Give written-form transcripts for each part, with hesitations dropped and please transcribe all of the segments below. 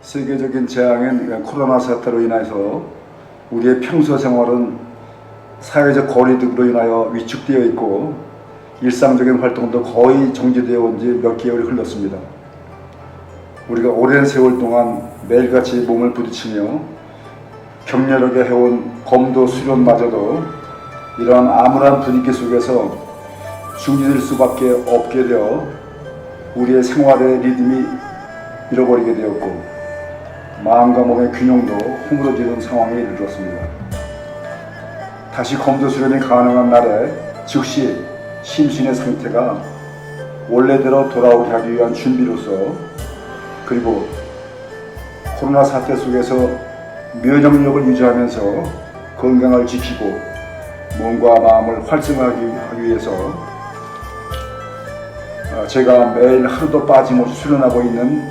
세계적인 재앙인 코로나 사태로 인해서 우리의 평소 생활은 사회적 거리두기로 인하여 위축되어 있고 일상적인 활동도 거의 정지되어 온 지 몇 개월이 흘렀습니다. 우리가 오랜 세월 동안 매일같이 몸을 부딪히며 격렬하게 해온 검도 수련마저도 이러한 암울한 분위기 속에서 중지될 수밖에 없게 되어 우리의 생활의 리듬이 잃어버리게 되었고 마음과 몸의 균형도 허물어지는 상황에 이르렀습니다. 다시 검도 수련이 가능한 날에 즉시 심신의 상태가 원래대로 돌아오게 하기 위한 준비로서, 그리고 코로나 사태 속에서 면역력을 유지하면서 건강을 지키고 몸과 마음을 활성화하기 위해서 제가 매일 하루도 빠짐없이 수련하고 있는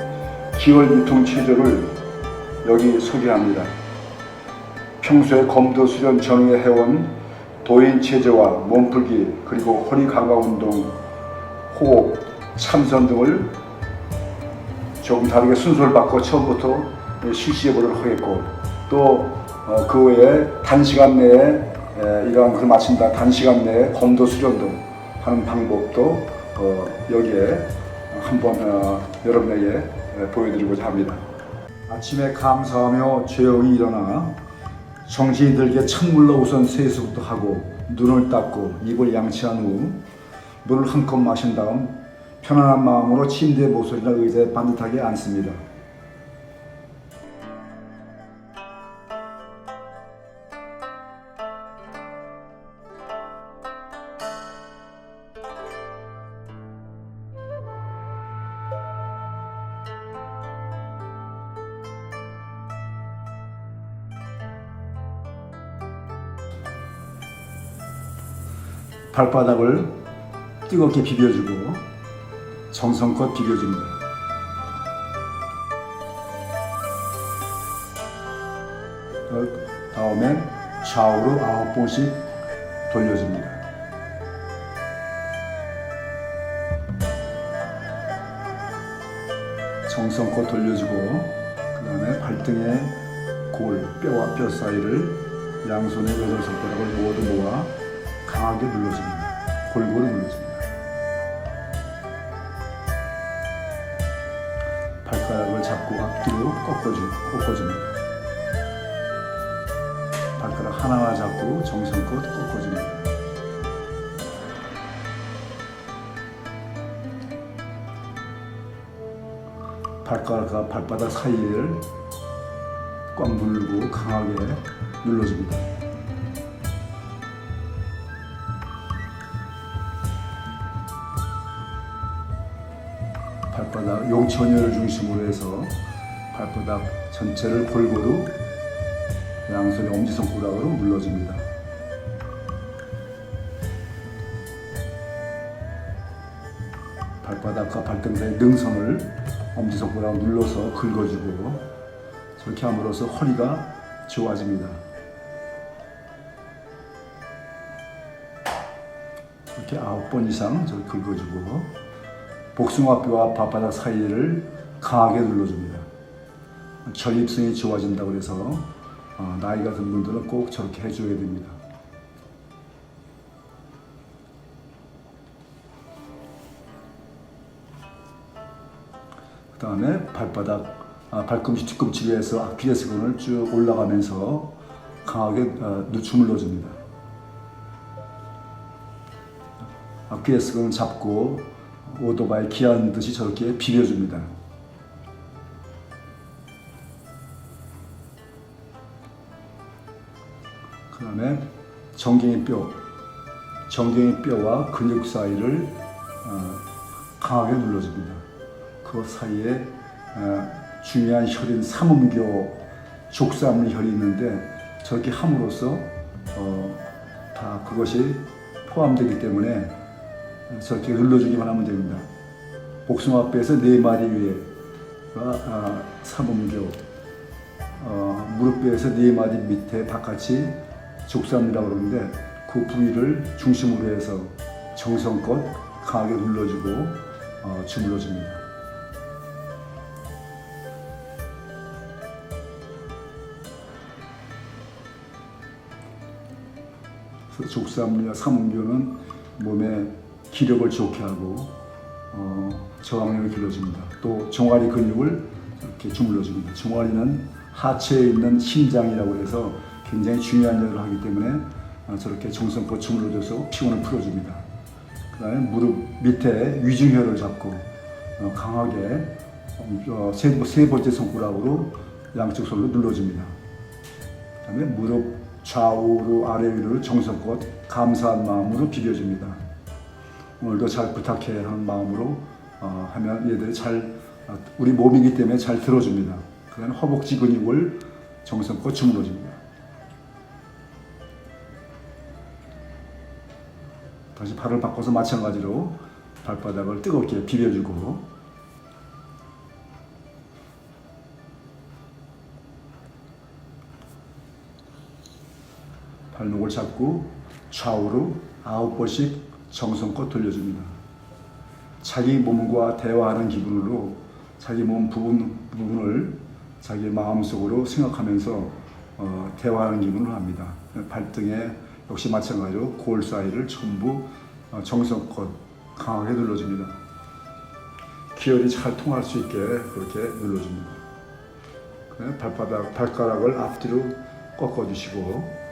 기월 유통 체조를 여기 소개합니다. 평소에 검도 수련 전후에 해온 도인 체조와 몸풀기, 그리고 허리 강화 운동, 호흡, 참선 등을 조금 다르게 순서를 바꿔 처음부터 실시해 보도록 하겠고, 또 그 외에 단시간 내에 이러한 것을 마친다, 단시간 내에 검도 수련도 하는 방법도 여기에 한번 여러분에게 보여드리고자 합니다. 아침에 감사하며 조용히 일어나 정신이 들게 찬물로 우선 세수부터 하고 눈을 닦고 입을 양치한 후 물을 한 컵 마신 다음 편안한 마음으로 침대 모서리나 의자에 반듯하게 앉습니다. 발바닥을 뜨겁게 비벼주고 정성껏 비벼줍니다. 다음에 좌우로 9번씩 돌려줍니다. 정성껏 돌려주고 그 다음에 발등의 골, 뼈와 뼈 사이를 양손의 8손가락을 모두 모아 강하게 눌러줍니다. 골고루 눌러줍니다. 발가락을 잡고 앞뒤로 꺾어줍니다. 발가락 하나하나 잡고 정성껏 꺾어줍니다. 발가락과 발바닥 사이를 꽉 누르고 강하게 눌러줍니다. 발바닥 용천혈을 중심으로 해서 발바닥 전체를 골고루 양손의 엄지손가락으로 눌러줍니다. 발바닥과 발등 사이 능선을 엄지손가락으로 눌러서 긁어주고, 저렇게 함으로써 허리가 좋아집니다. 이렇게 9번 이상 저렇게 긁어주고 복숭아뼈와 발바닥 사이를 강하게 눌러줍니다. 전립선이 좋아진다고 해서 나이가 든 분들은 꼭 저렇게 해줘야 됩니다. 그 다음에 발꿈치, 뒤꿈치 위에서 아킬레스건을 쭉 올라가면서 강하게 주물러줍니다. 아킬레스건을 잡고 오토바이 기어하는 듯이 저렇게 비벼줍니다. 그 다음에 정경이 뼈와 근육 사이를 강하게 눌러줍니다. 그 사이에 중요한 혈인 삼음교, 족삼혈이 있는데 저렇게 함으로써 다 그것이 포함되기 때문에 저렇게 눌러주기만 하면 됩니다. 복숭아뼈에서 4마디 위에가 삼음교, 무릎뼈에서 4마디 밑에 바깥이 족삼이라고 그러는데 그 부위를 중심으로 해서 정성껏 강하게 눌러주고 주물러줍니다. 족삼류와 삼음류는 몸에 기력을 좋게 하고 저항력을 길러줍니다. 또 종아리 근육을 이렇게 주물러줍니다. 종아리는 하체에 있는 심장이라고 해서 굉장히 중요한 역할을 하기 때문에 저렇게 정성껏 주물러줘서 피곤을 풀어줍니다. 그 다음에 무릎 밑에 위중혈을 잡고 강하게 세 번째 손가락으로 양쪽 손으로 눌러줍니다. 그 다음에 무릎 좌우로 아래 위로 정성껏 감사한 마음으로 비벼줍니다. 오늘도 잘 부탁해 하는 마음으로 하면 얘들이 우리 몸이기 때문에 잘 들어줍니다. 그 다음에 허벅지 근육을 정성껏 주물러줍니다. 다시 발을 바꿔서 마찬가지로 발바닥을 뜨겁게 비벼주고 발목을 잡고 좌우로 9번씩 정성껏 돌려줍니다. 자기 몸과 대화하는 기분으로 자기 몸 부분을 자기 마음속으로 생각하면서 대화하는 기분을 합니다. 발등에 역시 마찬가지로 골 사이를 전부 정성껏 강하게 눌러줍니다. 기혈이 잘 통할 수 있게 그렇게 눌러줍니다. 발가락을 앞뒤로 꺾어주시고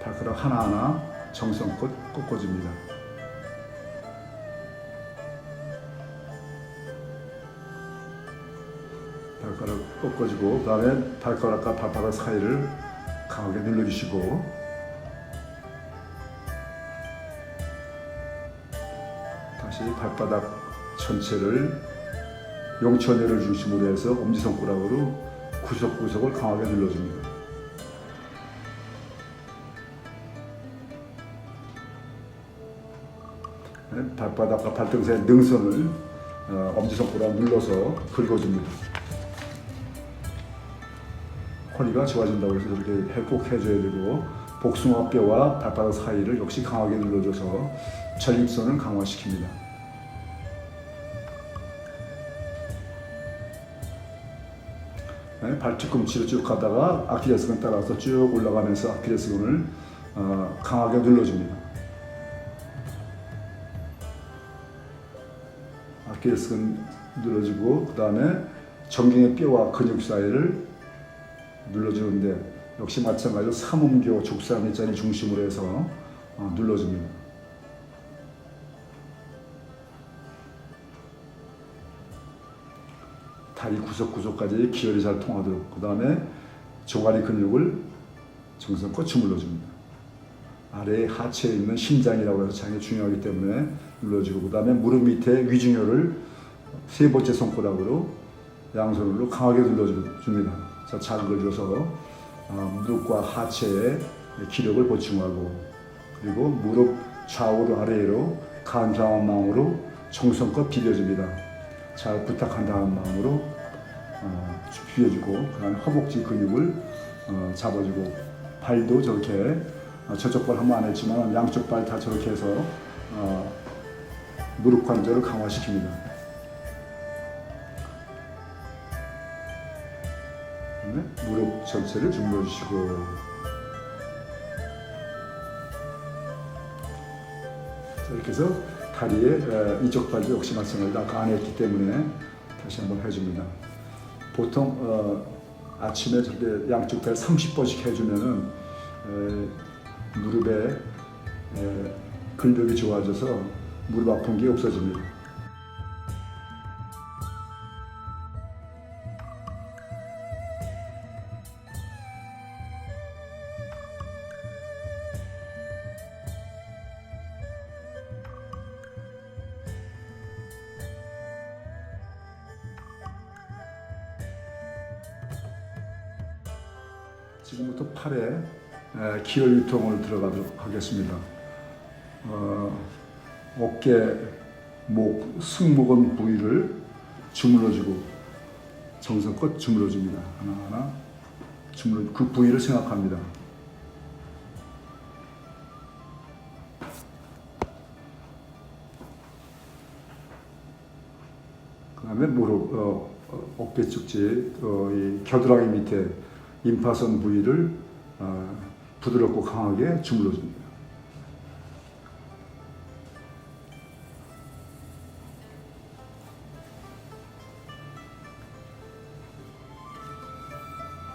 발가락 하나하나 정성껏 꺾어줍니다. 발가락 꺾어주고 그 다음에 발가락과 발바닥 사이를 강하게 눌러주시고 다시 발바닥 전체를 용천회를 중심으로 해서 엄지손가락으로 구석구석을 강하게 눌러줍니다. 발바닥과 발등 사이 능선을 엄지손가락 눌러서 긁어줍니다. 허리가 좋아진다고 해서 그렇게 꼭 해줘야 되고 복숭아뼈와 발바닥 사이를 역시 강하게 눌러줘서 전립선을 강화시킵니다. 발 뒤꿈치로 쭉 가다가 아킬레스건 따라서 쭉 올라가면서 아킬레스건을 강하게 눌러줍니다. 아킬레스건 눌러주고 그 다음에 정경의 뼈와 근육 사이를 눌러주는데 역시 마찬가지로 삼음교 족삼일자를 중심으로 해서 눌러줍니다. 다리 구석구석까지 기혈이 잘 통하도록 그 다음에 종아리 근육을 정성껏 주물러줍니다. 아래에 하체에 있는 심장이라고 해서 장이 중요하기 때문에 눌러주고 그 다음에 무릎 밑에 위중혈을 세 번째 손가락으로 양손으로 강하게 눌러줍니다. 자, 잘 눌러줘서 무릎과 하체에 기력을 보충하고 그리고 무릎 좌우로 아래로 감사한 마음으로 정성껏 비벼줍니다. 잘 부탁한다는 마음으로 비벼주고 그 다음에 허벅지 근육을 잡아주고 발도 저렇게 저쪽 발 한 번 안 했지만 양쪽 발 다 저렇게 해서 무릎 관절을 강화시킵니다. 무릎 전체를 주물러 주시고 이렇게 해서 다리에 이쪽 발도 역시 마찬가지로 아까 안 했기 때문에 다시 한번 해줍니다. 보통 아침에 저렇게 양쪽 발 30번씩 해주면은 무릎에 근력이 좋아져서 무릎 아픈 게 없어집니다. 지금부터 팔에 기혈 유통을 들어가도록 하겠습니다. 어깨, 목, 승모근 부위를 주물러주고 정성껏 주물러줍니다. 하나하나 그 부위를 생각합니다. 그 다음에 무릎, 어깨 축지, 이 겨드랑이 밑에 임파선 부위를 부드럽고 강하게 주물러줍니다.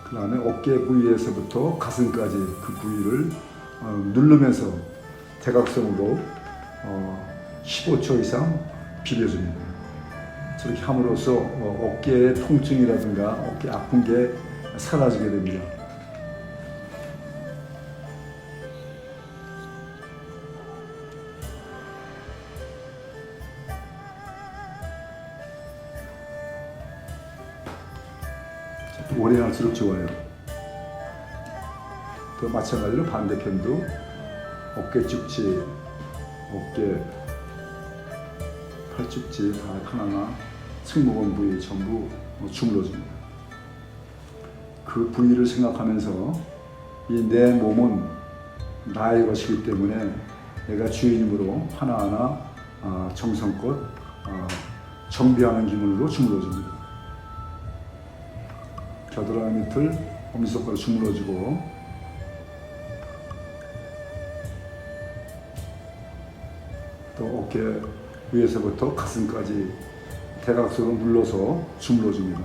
그 다음에 어깨 부위에서부터 가슴까지 그 부위를 누르면서 대각선으로 15초 이상 비벼줍니다. 저렇게 함으로써 어깨의 통증이라든가 어깨 아픈 게 사라지게 됩니다. 오래 할수록 좋아요. 또 마찬가지로 반대편도 어깨 축지, 어깨, 팔 축지 다 하나하나 승모근 부위 전부 주물러줍니다. 그 부위를 생각하면서 이 내 몸은 나의 것이기 때문에 내가 주인으로 하나하나 정성껏 정비하는 기분으로 주물러줍니다. 겨드랑이 밑을 엄지손가락으로 주물러주고 또 어깨 위에서부터 가슴까지 대각선으로 눌러서 주물러줍니다.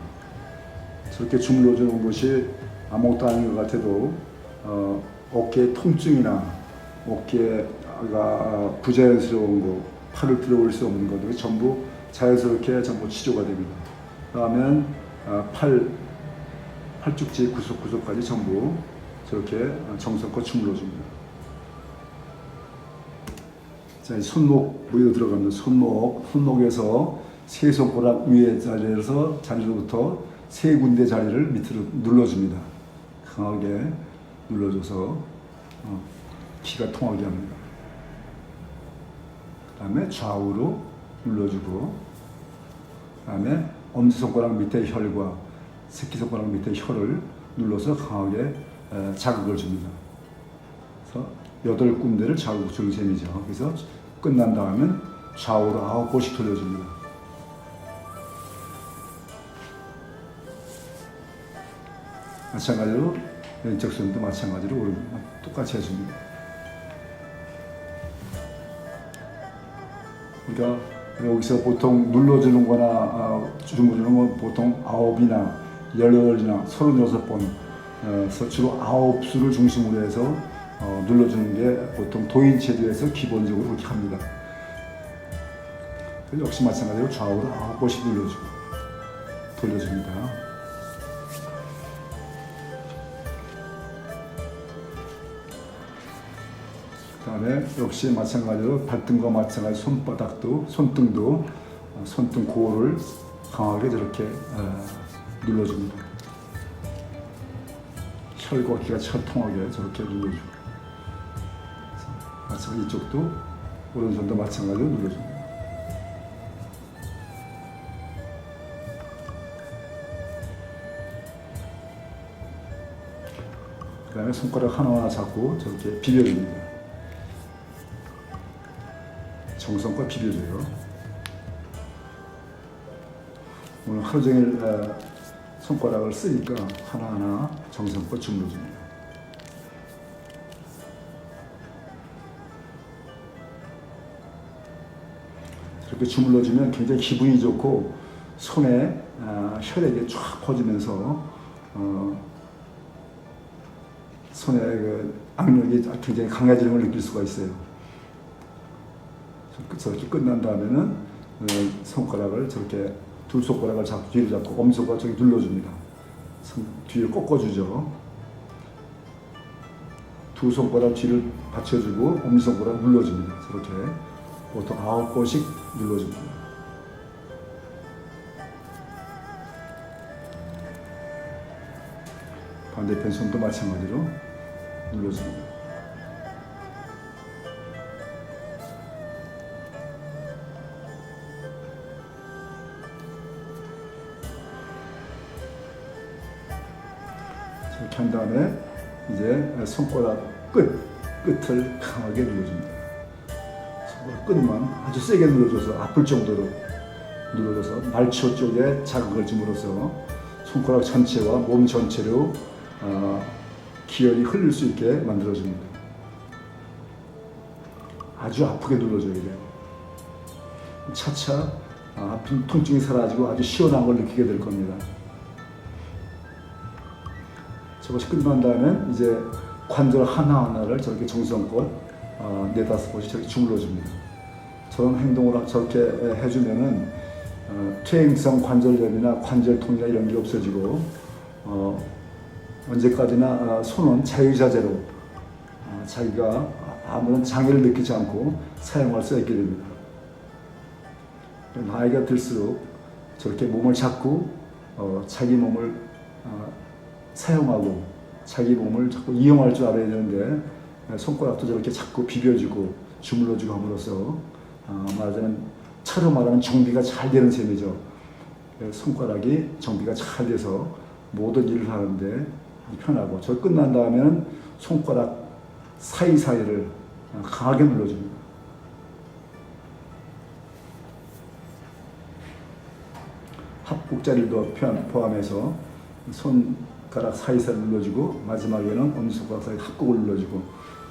저렇게 주물러주는 것이 아무것도 아닌 것 같아도 어깨의 통증이나 어깨가 부자연스러운 거, 팔을 들어올 수 없는 것들이 전부 자연스럽게 전부 치료가 됩니다. 그러면 팔뚝지 구석구석까지 전부 저렇게 정성껏 주물러줍니다. 자, 손목 부위로 들어갑니다. 손목에서 세 손가락 위에 자리로부터 세 군데 자리를 밑으로 눌러줍니다. 강하게 눌러줘서 기가 통하게 합니다. 그 다음에 좌우로 눌러주고, 그 다음에 엄지손가락 밑에 혈과 새끼손가락 밑에 혀를 눌러서 강하게 자극을 줍니다. 그래서 8군데를 자극 주는 셈이죠. 그래서 끝난 다음엔 좌우로 9번씩 돌려줍니다. 마찬가지로 왼쪽 손도 마찬가지로 똑같이 해줍니다. 그러니까 여기서 보통 눌러주는 거나 주물르는 건 보통 9이나 18이나 36번 주로 9수를 중심으로 해서 눌러주는 게 보통 도인체조에서 기본적으로 그렇게 합니다. 역시 마찬가지로 좌우로 9번씩 눌러주고 돌려줍니다. 그 다음에 역시 마찬가지로 발등과 마찬가지로 손등도 손등 고를 강하게 저렇게 눌러줍니다. 혈과 기가 찰통하게 저렇게 눌러주고, 마찬가지로 이쪽도 오른손도 마찬가지로 눌러줍니다. 그 다음에 손가락 하나하나 잡고 저렇게 비벼줍니다. 정성껏 비벼줘요. 오늘 하루 종일 손가락을 쓰니까 하나하나 정성껏 주물러줍니다. 이렇게 주물러주면 굉장히 기분이 좋고 손에 혈액이 쫙 퍼지면서 손에 그 악력이 굉장히 강해지는 걸 느낄 수가 있어요. 저렇게 끝난 다음에는 손가락을 저렇게 두 손가락을 뒤로 잡고 엄지손가락 저기 눌러줍니다. 뒤를 꺾어주죠. 두 손가락 뒤를 받쳐주고 엄지손가락 눌러줍니다. 저렇게 보통 9번씩 눌러줍니다. 반대편 손도 마찬가지로 눌러줍니다. 이렇게 한 다음에 이제 손가락 끝을 강하게 눌러줍니다. 손가락 끝만 아주 세게 눌러줘서 아플 정도로 눌러줘서 말초 쪽에 자극을 줌으로써 손가락 전체와 몸 전체로 기혈이 흘릴 수 있게 만들어줍니다. 아주 아프게 눌러줘야 돼요. 차차 아픈 통증이 사라지고 아주 시원한 걸 느끼게 될 겁니다. 저것이 끝난 다음에 이제 관절 하나하나를 저렇게 정성껏 4-5번씩 저렇게 주물러 줍니다. 저런 행동을 저렇게 해주면은 퇴행성 관절염이나 관절통이나 이런 게 없어지고 언제까지나 손은 자유자재로 자기가 아무런 장애를 느끼지 않고 사용할 수 있게 됩니다. 나이가 들수록 저렇게 몸을 잡고 자기 몸을 사용하고 자기 몸을 자꾸 이용할 줄 알아야 되는데 손가락도 저렇게 자꾸 비벼주고 주물러주고 함으로써 말하자면 차로 말하면 정비가 잘 되는 셈이죠. 손가락이 정비가 잘 돼서 모든 일을 하는데 편하고 저 끝난 다음에는 손가락 사이사이를 강하게 눌러줍니다. 합곡자리도 포함해서 손가락 사이사이 눌러주고 마지막에는 엄지손가락 사이 합곡을 눌러주고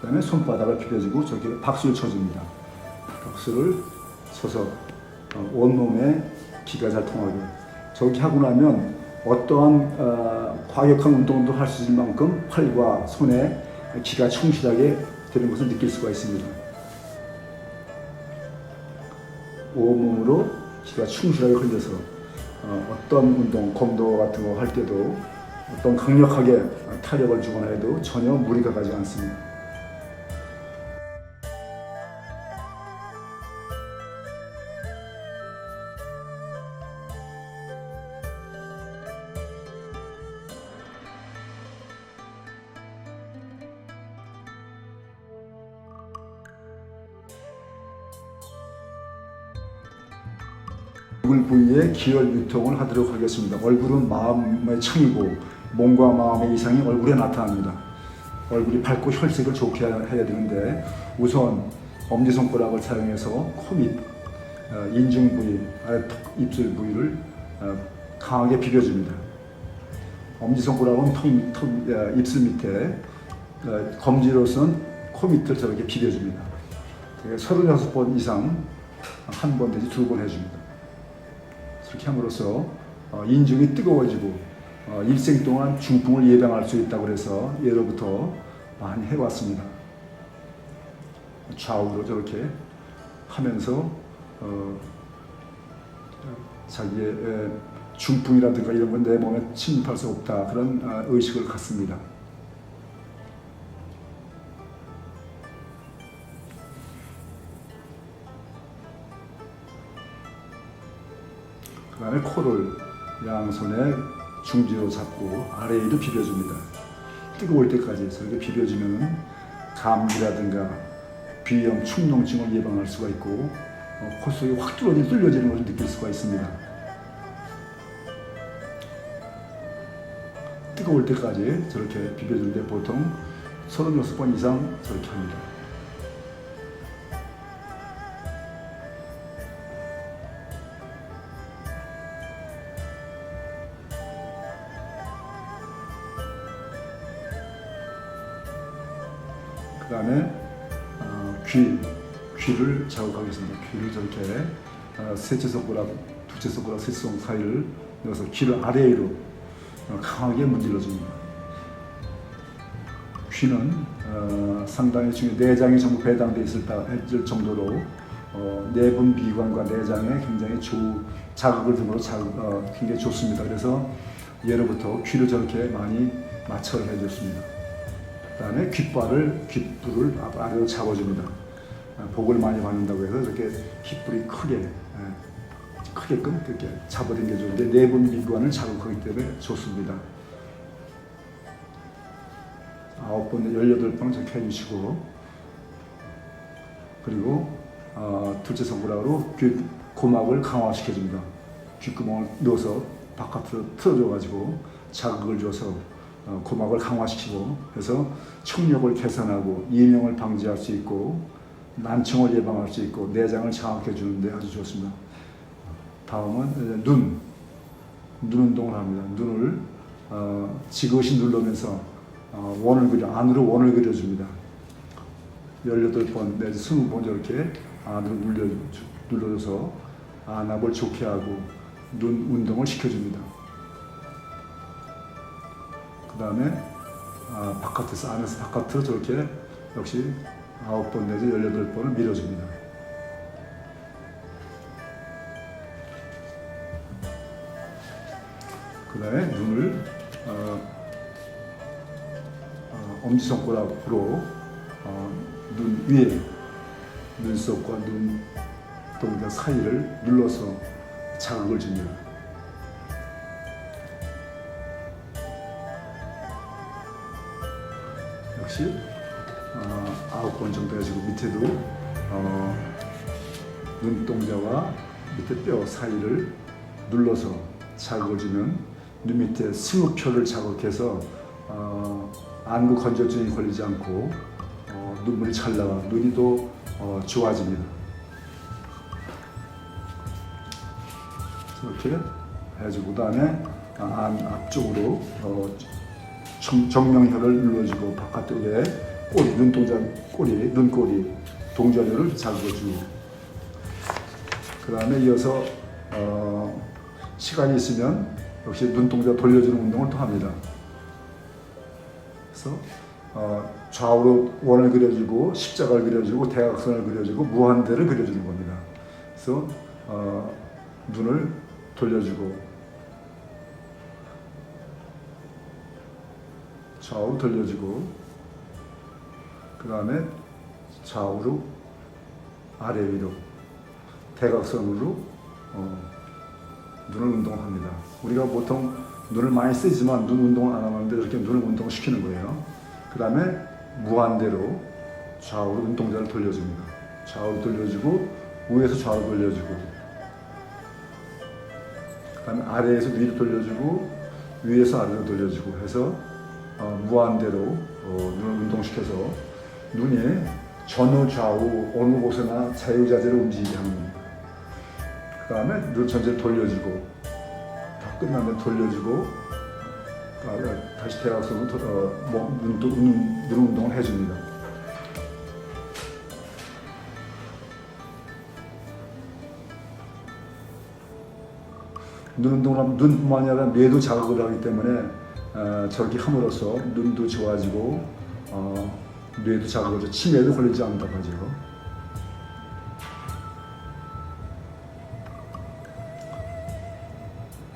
그 다음에 손바닥을 비벼주고 저렇게 박수를 쳐줍니다. 박수를 쳐서 온몸에 기가 잘 통하게 저렇게 하고 나면 어떠한 과격한 운동도 할 수 있을 만큼 팔과 손에 기가 충실하게 되는 것을 느낄 수가 있습니다. 온몸으로 기가 충실하게 흘려서 어떤 운동, 검도 같은 거 할 때도 어떤 강력하게 타력을 주거나 해도 전혀 무리가 가지 않습니다. 얼굴 부위에 기혈 유통을 하도록 하겠습니다. 얼굴은 마음의 창이고 몸과 마음의 이상이 얼굴에 나타납니다. 얼굴이 밝고 혈색을 좋게 해야 되는데 우선 엄지손가락을 사용해서 코밑, 인중 부위, 입술 부위를 강하게 비벼줍니다. 엄지손가락은 입술 밑에, 검지로서는 코밑을 저렇게 비벼줍니다. 36번 이상 한 번 내지 2번 해줍니다. 그렇게 함으로써 인중이 뜨거워지고 일생 동안 중풍을 예방할 수 있다고 해서 예로부터 많이 해왔습니다. 좌우로 저렇게 하면서 자기의 중풍이라든가 이런 건 내 몸에 침입할 수 없다 그런 의식을 갖습니다. 그 다음에 코를 양손에 중지로 잡고 아래 위로 비벼줍니다. 뜨거울 때까지 저렇게 비벼주면 감기라든가 비염, 축농증을 예방할 수가 있고 코 속이 확 뚫려지는 것을 느낄 수가 있습니다. 뜨거울 때까지 저렇게 비벼주는데 보통 36번 이상 저렇게 합니다. 그 다음에 귀를 자극하겠습니다. 귀를 저렇게 셋째 손가락, 둘째 손가락, 셋째 손가락 사이를 넣어서 귀를 아래 위로 강하게 문질러줍니다. 귀는 상당히 중요한 내장이 전부 배당되어 있을 정도로 내분 비관과 내장에 굉장히 자극을 주므로 굉장히 좋습니다. 그래서 예로부터 귀를 저렇게 많이 마찰을 해줬습니다. 그 다음에 귓불을 아래로 잡아줍니다. 복을 많이 받는다고 해서 이렇게 귓불이 크게끔 이렇게 잡아당겨 주는데 내분 비관을 자극하기 때문에 좋습니다. 9번, 18번 저렇게 해주시고 그리고 둘째 손가락으로 귀 고막을 강화시켜줍니다. 귓구멍을 넣어서 바깥으로 틀어줘가지고 자극을 줘서 고막을 강화시키고 해서 청력을 개선하고 이명을 방지할 수 있고 난청을 예방할 수 있고 내장을 장악해 주는데 아주 좋습니다. 다음은 눈 운동을 합니다. 눈을 지그시 누르면서 안으로 원을 그려줍니다. 18번 내지 20번 이렇게 안으로 눌러줘서 안압을 좋게 하고 눈 운동을 시켜줍니다. 그 다음에 안에서 바깥으로 저렇게 역시 9번 내지 18번을 밀어줍니다. 그 다음에 눈을 엄지손가락으로 눈 위에 눈썹과 눈동자 사이를 눌러서 자극을 줍니다. 역시 9번 정도 해주고 밑에도 눈동자와 밑에 뼈 사이를 눌러서 자극을 주면 눈 밑에 승우표를 자극해서 안구 건조증이 걸리지 않고 눈물이 잘 나와 눈이 더 좋아집니다. 이렇게 해주고 그다음에 안 앞쪽으로 정명혈을 눌러주고 바깥쪽에 눈꼬리 동전혈을 자극해주고 그 다음에 이어서 시간이 있으면 역시 눈동자 돌려주는 운동을 또 합니다. 그래서 좌우로 원을 그려주고 십자가를 그려주고 대각선을 그려주고 무한대를 그려주는 겁니다. 그래서 눈을 돌려주고 좌우로 돌려주고 그 다음에 좌우로 아래 위로 대각선으로 눈을 운동합니다. 우리가 보통 눈을 많이 쓰지만 눈 운동을 안 하는데 이렇게 눈을 운동시키는 거예요. 그 다음에 무한대로 좌우로 눈동자를 돌려줍니다. 좌우로 돌려주고 위에서 좌우로 돌려주고 그 다음에 아래에서 위로 돌려주고 위에서 아래로 돌려주고 해서 무한대로 눈을 운동시켜서 눈이 전후 좌우 어느 곳에나 자유자재로 움직이게 합니다. 그 다음에 눈 전체를 돌려주고 다 끝나면 돌려주고 다시 대각선으로 눈 운동을 해줍니다. 눈 운동을 하면 눈뿐만 아니라 뇌도 자극을 하기 때문에 저렇게 함으로써 눈도 좋아지고 뇌도 자극을 하죠. 치매도 걸리지 않는다고 하죠.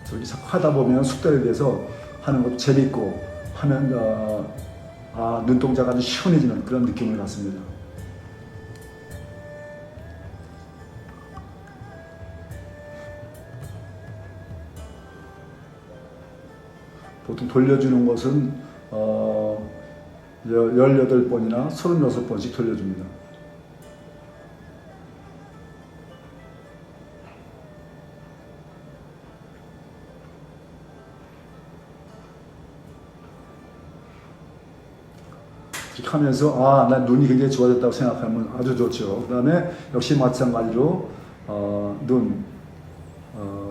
저렇게 자꾸 하다 보면 숙달이 돼서 하는 것도 재밌고 하면 눈동자가 아주 시원해지는 그런 느낌을 갖습니다. 보통 돌려주는 것은 18번이나 36번씩 돌려줍니다. 이렇게 하면서 난 눈이 굉장히 좋아졌다고 생각하면 아주 좋죠. 그 다음에 역시 마찬가지로 눈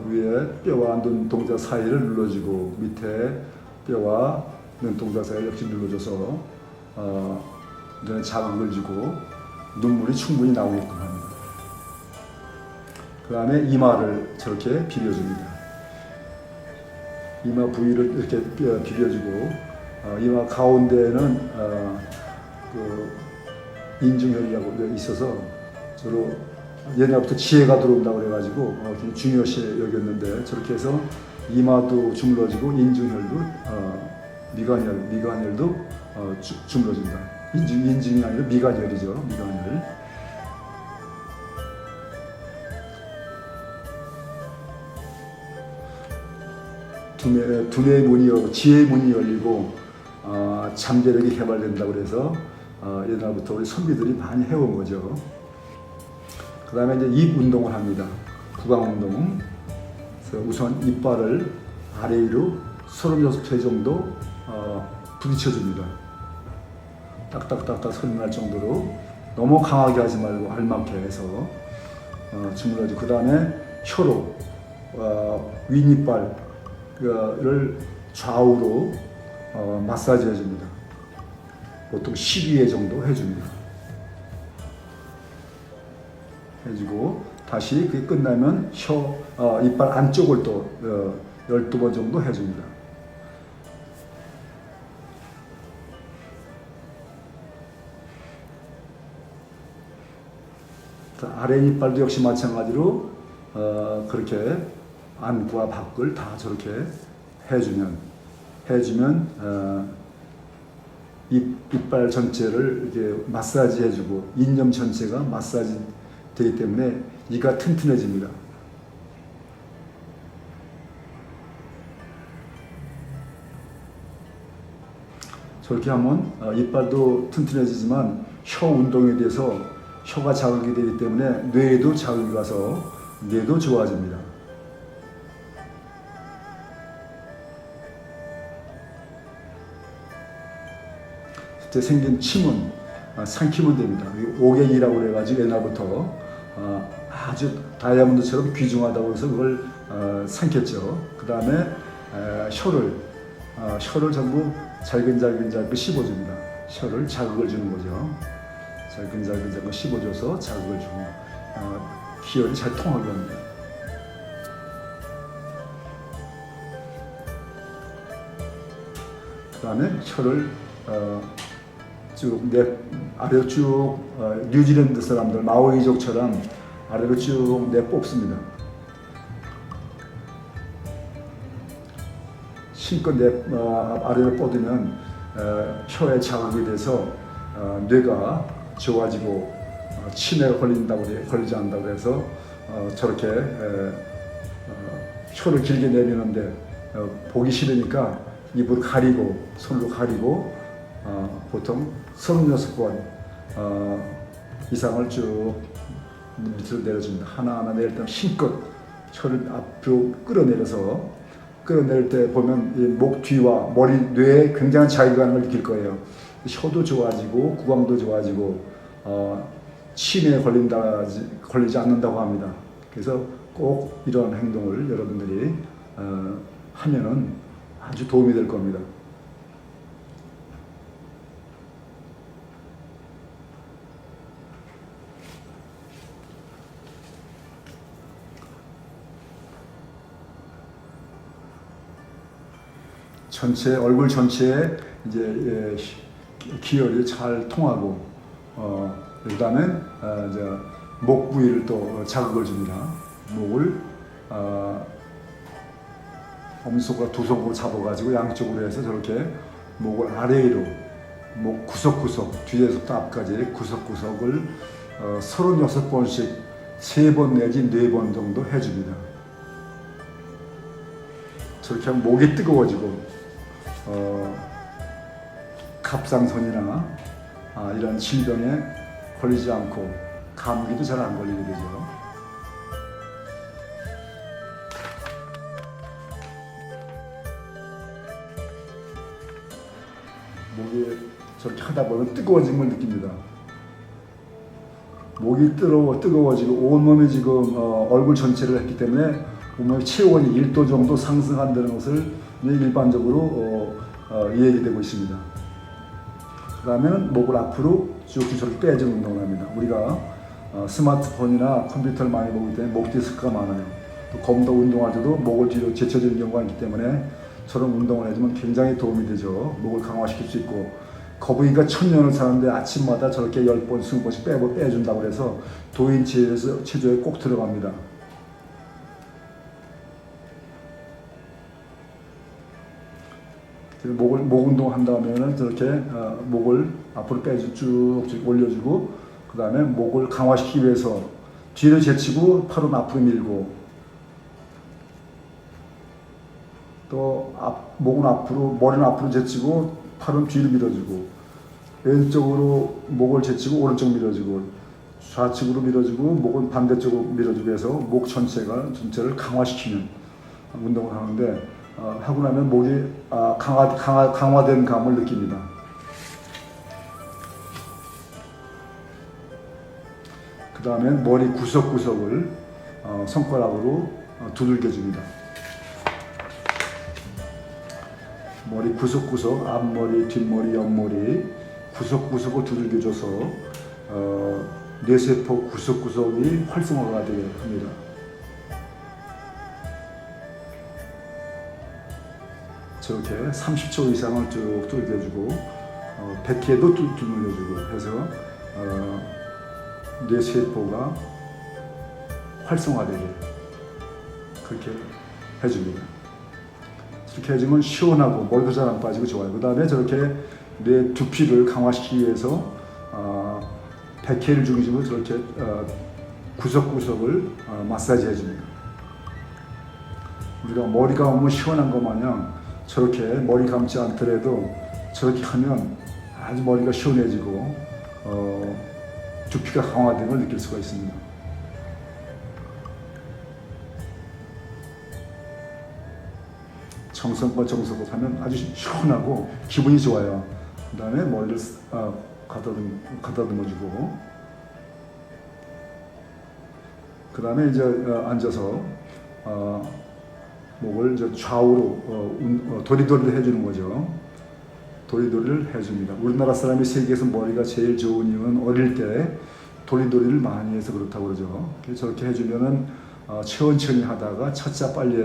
위에 뼈와 눈동자 사이를 눌러주고 밑에 뼈와 눈동자 사이를 역시 눌러줘서 눈에 자극을 주고 눈물이 충분히 나오게끔 합니다. 그 다음에 이마를 저렇게 비벼줍니다. 이마 부위를 이렇게 비벼주고 이마 가운데에는 인중혈이라고 있어서 서로 옛날부터 지혜가 들어온다고 그래가지고 중요시 여겼는데 저렇게 해서 이마도 주물러지고 인중혈도 미간혈도 주물러진다. 인중이 아니라 미간혈이죠. 미간혈. 두뇌의 문이 열리고 지혜의 문이 열리고 잠재력이 개발된다고 그래서 옛날부터 우리 선비들이 많이 해온 거죠. 그 다음에 이제 입 운동을 합니다. 구강 운동. 그래서 우선 이빨을 아래 위로 36회 정도 부딪혀줍니다. 딱딱딱딱 소리 날 정도로 너무 강하게 하지 말고 알맞게 해서 주물러주고 그 다음에 혀로 윗이빨을 좌우로 마사지 해줍니다. 보통 12회 정도 해줍니다. 해주고 다시 그게 끝나면 이빨 안쪽을 또 12번 정도 해줍니다. 아래 이빨도 역시 마찬가지로 그렇게 안과 밖을 다 저렇게 해주면 이빨 전체를 이렇게 마사지 해주고 인념 전체가 마사지 되기 때문에 이가 튼튼해집니다. 저렇게 하면 이빨도 튼튼해지지만 혀 운동에 대해서 혀가 자극이 되기 때문에 뇌에도 자극이 가서 뇌도 좋아집니다. 그때 생긴 침은 삼키면 됩니다. 5갱이라고 그래가지고 옛날부터 아주 다이아몬드처럼 귀중하다고 해서 그걸 삼켰죠. 그 다음에 혀를 전부 잘근잘근 씹어줍니다. 혀를 자극을 주는 거죠. 잘근잘근 씹어줘서 자극을 주고 기혈이 잘 통하게 합니다. 그 다음에 혀를 아래로 쭉 뉴질랜드 사람들 마오이족처럼 아래로 쭉 뽑습니다. 힘껏 아래로 뻗으면 혀에 자극이 돼서 뇌가 좋아지고 치매가 걸리지 않는다고 해서 저렇게 혀를 길게 내미는데 보기 싫으니까 입을 가리고 손으로 가리고 보통 36번 이상을 쭉 밑으로 내려줍니다. 하나하나 내릴 때 힘껏 혀를 앞으로 끌어내릴 때 보면 목 뒤와 머리, 뇌에 굉장한 자극감을 느낄 거예요. 혀도 좋아지고 구강도 좋아지고 치매에 걸리지 않는다고 합니다. 그래서 꼭 이런 행동을 여러분들이 하면은 아주 도움이 될 겁니다. 얼굴 전체에 이제 기혈이 잘 통하고 그다음에 목 부위를 또 자극을 줍니다. 목을 엄지손가락 두 손으로 잡아가지고 양쪽으로 해서 저렇게 목을 아래 위로 목 구석구석 뒤에서부터 앞까지 구석구석을 36번씩 3번 내지 4번 정도 해줍니다. 저렇게 하면 목이 뜨거워지고 갑상선이나 이런 질병에 걸리지 않고 감기도 잘 안 걸리게 되죠. 목이 저렇게 하다 보면 뜨거워짐을 느낍니다. 목이 뜨거워지고 온몸이 지금 얼굴 전체를 했기 때문에 온몸의 체온이 1도 정도 상승한다는 것을 일반적으로 이야기되고 있습니다. 그 다음에는 목을 앞으로 쭉쭉 저렇게 빼주는 운동을 합니다. 우리가 스마트폰이나 컴퓨터를 많이 보기 때문에 목 디스크가 많아요. 또 검도 운동할 때도 목을 뒤로 제쳐지는 경우가 있기 때문에 저런 운동을 해주면 굉장히 도움이 되죠. 목을 강화시킬 수 있고 거북이가 1000년을 사는데 아침마다 저렇게 10번, 20번씩 빼준다고 해서 도인 체조에 꼭 들어갑니다. 목 운동한 다음에는 저렇게 목을 앞으로 쭉쭉 올려주고 그 다음에 목을 강화시키기 위해서 뒤를 제치고 팔은 앞으로 밀고 또 목은 앞으로 머리는 앞으로 제치고 팔은 뒤로 밀어주고 왼쪽으로 목을 제치고 오른쪽 밀어주고 좌측으로 밀어주고 목은 반대쪽으로 밀어주고 해서 목 전체를 강화시키는 운동을 하는데 하고 나면 목이 강화된 감을 느낍니다. 그 다음에 머리 구석구석을 손가락으로 두들겨 줍니다. 머리 구석구석, 앞머리, 뒷머리, 옆머리 구석구석을 두들겨줘서 뇌세포 구석구석이 활성화가 되게 합니다. 저렇게 30초 이상을 쭉 두들겨주고 100개도 두들겨주고 해서 뇌세포가 활성화되게 그렇게 해줍니다. 이렇게 해주면 시원하고 머리도 잘 안 빠지고 좋아요. 그 다음에 저렇게 뇌 두피를 강화시키기 위해서 100회를 중심으로 저렇게 구석구석을 마사지 해줍니다. 우리가 머리가 너무 시원한 것 마냥 저렇게 머리 감지 않더라도 저렇게 하면 아주 머리가 시원해지고 두피가 강화된 걸 느낄 수가 있습니다. 정성껏 하면 아주 시원하고 기분이 좋아요. 그 다음에 머리를 가다듬어주고 그 다음에 이제 앉아서 목을 이제 좌우로 도리도리를 해주는 거죠. 도리도리를 해줍니다. 우리나라 사람이 세계에서 머리가 제일 좋은 이유는 어릴 때 도리도리를 많이 해서 그렇다고 그러죠. 저렇게 해주면은 천천히 하다가 차차 빨리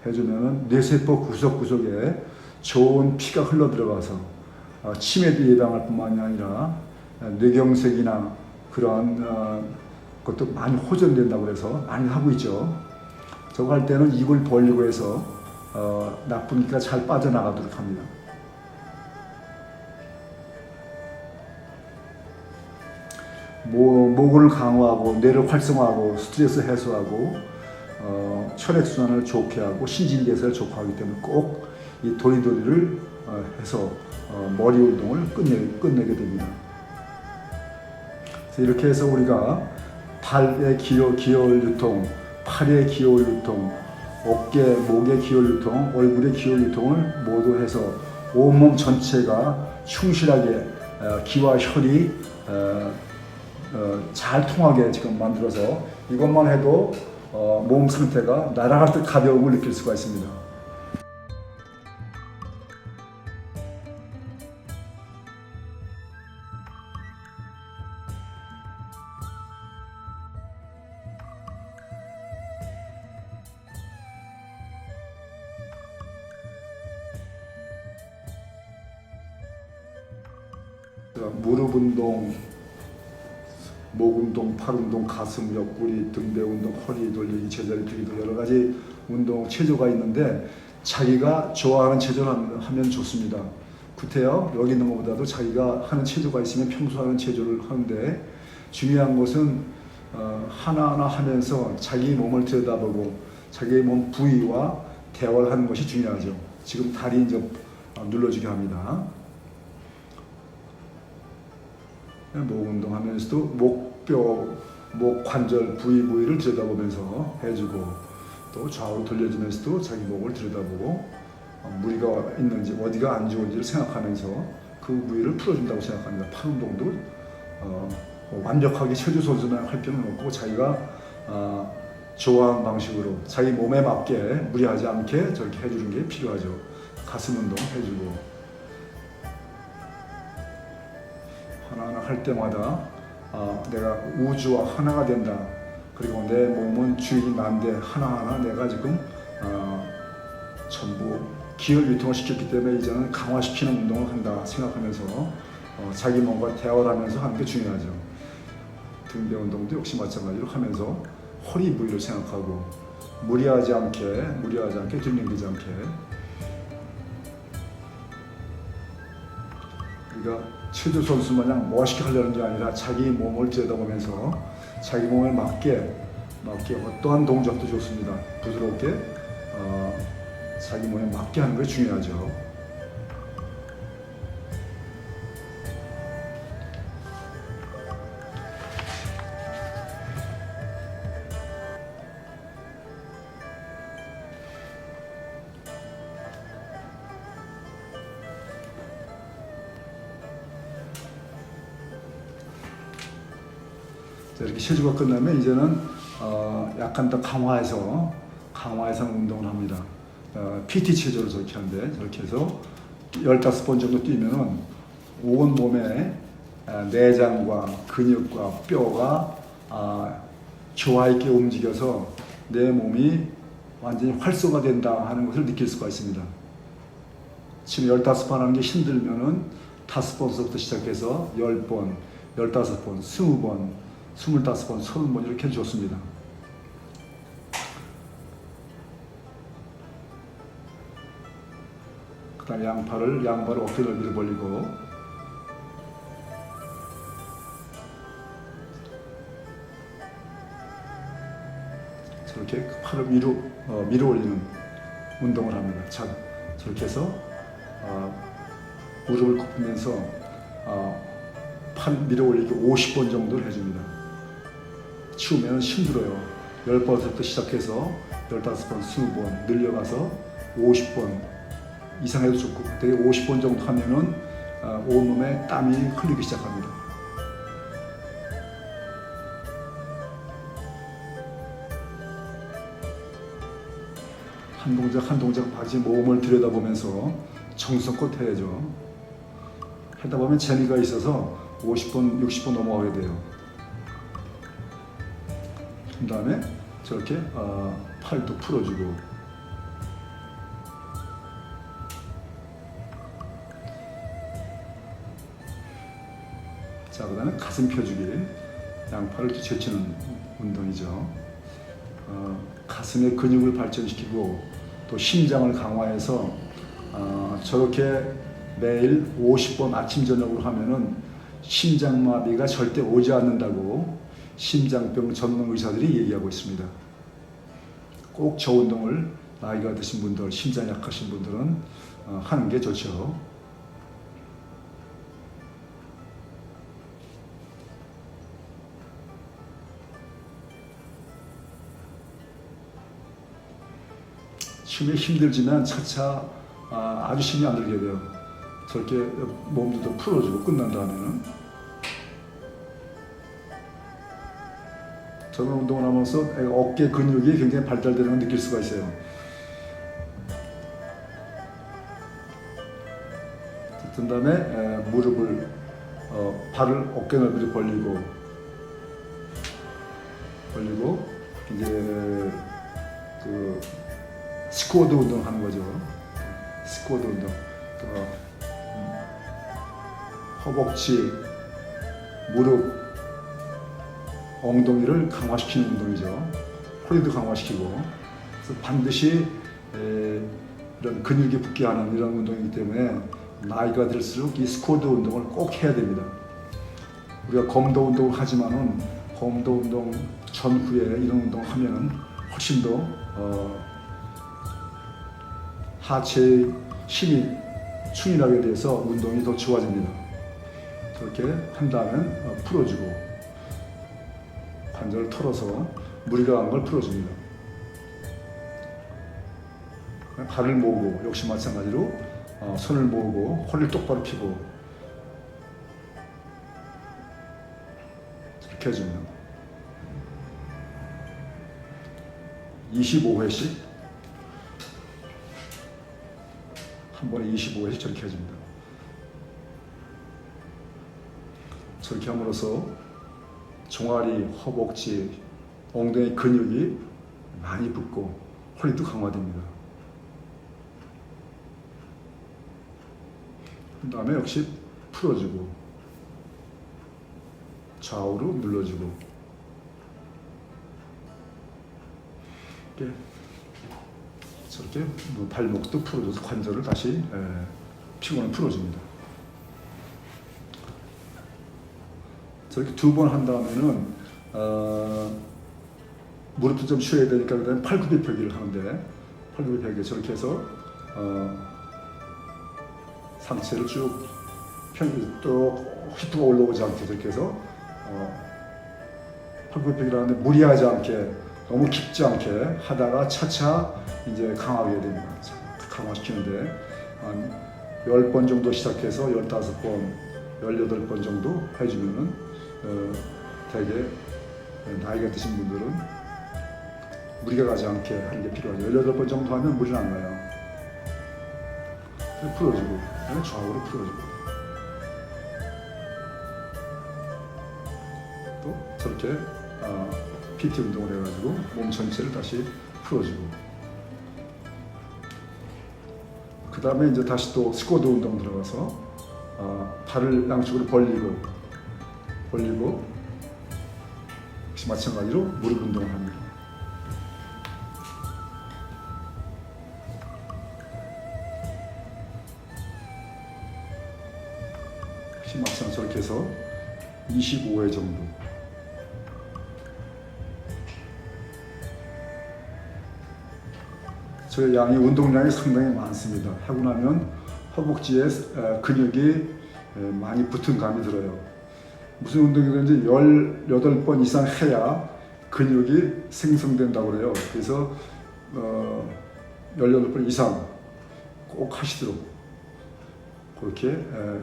해주면은 뇌세포 구석구석에 좋은 피가 흘러 들어가서 치매도 예방할 뿐만이 아니라 뇌경색이나 그런 것도 많이 호전된다고 해서 많이 하고 있죠. 저거 할 때는 입을 벌리고 해서 나쁜 기가 잘 빠져나가도록 합니다. 목을 강화하고 뇌를 활성화하고 스트레스 해소하고 혈액순환을 좋게 하고 신진대사를 좋게 하기 때문에 꼭 이 도리도리를 해서 머리 운동을 끝내게 됩니다. 그래서 이렇게 해서 우리가 발의 기혈 유통, 팔의 기혈 유통, 어깨, 목의 기혈 유통, 얼굴의 기혈 유통을 모두 해서 온몸 전체가 충실하게 기와 혈이 잘 통하게 지금 만들어서 이것만 해도 몸 상태가 날아갈 듯 가벼움을 느낄 수가 있습니다. 무릎 운동, 목 운동, 팔 운동, 가슴, 옆구리, 등배 운동, 허리 돌리기, 제자리 들기도 여러 가지 운동 체조가 있는데 자기가 좋아하는 체조를 하면 좋습니다. 구태여 여기 있는 것보다도 자기가 하는 체조가 있으면 평소 하는 체조를 하는데 중요한 것은 하나하나 하면서 자기 몸을 들여다보고 자기 몸 부위와 대화를 하는 것이 중요하죠. 지금 다리 이제 눌러주게 합니다. 목 운동하면서도 목뼈, 목 관절 부위를 들여다보면서 해주고 또 좌우로 돌려주면서도 자기 목을 들여다보고 무리가 있는지 어디가 안 좋은지를 생각하면서 그 부위를 풀어준다고 생각합니다. 팔 운동도 완벽하게 체조 선수만 할 필요는 없고 자기가 좋아하는 방식으로 자기 몸에 맞게 무리하지 않게 저렇게 해주는 게 필요하죠. 가슴 운동 해주고 하나하나 할 때마다 내가 우주와 하나가 된다. 그리고 내 몸은 주인이 난데 하나하나 내가 지금 전부 기혈 유통을 시켰기 때문에 이제는 강화시키는 운동을 한다 생각하면서 자기 몸과 대화를 하면서 하는 게 중요하죠. 등배 운동도 역시 마찬가지로 하면서 허리 부위를 생각하고 무리하지 않게 들림기지 않게 우리가 체조 선수 마냥 멋있게 하려는 게 아니라 자기 몸을 들여다보면서 자기 몸에 맞게 어떠한 동작도 좋습니다. 부드럽게 자기 몸에 맞게 하는 게 중요하죠. 이렇게 체조가 끝나면 이제는 약간 더 강화해서 운동을 합니다. PT 체조를 저렇게 하는데 저렇게 해서 15번 정도 뛰면은 온 몸의 내장과 근육과 뼈가 조화 있게 움직여서 내 몸이 완전히 활성화된다 하는 것을 느낄 수가 있습니다. 지금 15번 하는 게 힘들면은 5번서부터 시작해서 10번, 15번, 20번, 25번, 30번 이렇게 해도 좋습니다. 그 다음에 양팔을 어깨 넓이로 벌리고 저렇게 팔을 밀어 올리는 운동을 합니다. 자, 저렇게 해서 무릎을 굽히면서 팔 밀어 올리기 50번 정도를 해줍니다. 치우면 힘들어요. 10번부터 시작해서 15번, 20번 늘려가서 50번 이상 해도 좋고, 되게 50번 정도 하면은 온몸에 땀이 흘리기 시작합니다. 한 동작 한 동작 마치 몸을 들여다보면서 정성껏 해야죠. 하다 보면 재미가 있어서 50번, 60번 넘어가게 돼요. 그 다음에 저렇게 팔도 풀어주고, 자, 그 다음에 가슴 펴주기, 양팔을 뒤쳐치는 운동이죠. 가슴의 근육을 발전시키고 또 심장을 강화해서 저렇게 매일 50번 아침 저녁으로 하면은 심장마비가 절대 오지 않는다고 심장병 전문 의사들이 얘기하고 있습니다. 꼭 저 운동을 나이가 드신 분들, 심장 약하신 분들은 하는 게 좋죠. 힘이 힘들지만 차차 아주 힘이 안 들게 돼요. 저렇게 몸도 더 풀어주고 끝난 다음에는 저런 운동을 하면서 어깨 근육이 굉장히 발달되는 걸 느낄 수가 있어요. 그 다음에 무릎을 발을 어깨 넓이로 벌리고 이제 그 스쿼드 운동 하는 거죠. 스쿼드 운동. 또 허벅지, 무릎, 엉덩이를 강화시키는 운동이죠. 허리도 강화시키고. 그래서 반드시 이런 근육이 붙게 하는 이런 운동이기 때문에 나이가 들수록 이 스쿼드 운동을 꼭 해야 됩니다. 우리가 검도 운동을 하지만은 검도 운동 전후에 이런 운동을 하면은 훨씬 더 하체의 힘이 충실하게 돼서 운동이 더 좋아집니다. 저렇게 한다면 풀어주고 관절을 털어서 무리가 간 걸 풀어줍니다. 발을 모으고 역시 마찬가지로 손을 모으고 허리를 똑바로 펴고 이렇게 해줍니다. 25회씩 한 번에 25회씩 저렇게 해줍니다. 저렇게 함으로써 종아리, 허벅지, 엉덩이 근육이 많이 붙고 허리도 강화됩니다. 그 다음에 역시 풀어주고 좌우로 눌러주고 이렇게 저렇게 발목도 풀어줘서 관절을 다시 피곤을 풀어줍니다. 저렇게 2번 한 다음에는 무릎도 좀 쉬어야 되니까 그다음에 팔굽혀 펴기를 하는데 팔굽혀 펴기 저렇게 해서 상체를 쭉 또 휘뚜가 올라오지 않게 저렇게 해서 팔굽혀 펴기를 하는데 무리하지 않게 너무 깊지 않게 하다가 차차 이제 강하게 됩니다. 강화시키는데 한 10번 정도 시작해서 15번, 18번 정도 해주면은 되게 나이가 드신 분들은 무리가 가지 않게 하는 게 필요하죠. 18번 정도 하면 무리는 안 가요. 풀어주고, 좌우로 풀어주고. 저렇게 PT 운동을 해가지고 몸 전체를 다시 풀어주고, 그 다음에 이제 다시 또 스쿼트 운동 들어가서 발을 양쪽으로 벌리고 역시 마찬가지로 무릎 운동을 합니다. 역시 마찬가지로 저렇게 해서 25회 정도. 저의 운동량이 상당히 많습니다. 하고 나면 허벅지에 근육이 많이 붙은 감이 들어요. 무슨 운동이든지 18번 이상 해야 근육이 생성된다고 그래요. 그래서 18번 이상 꼭 하시도록 그렇게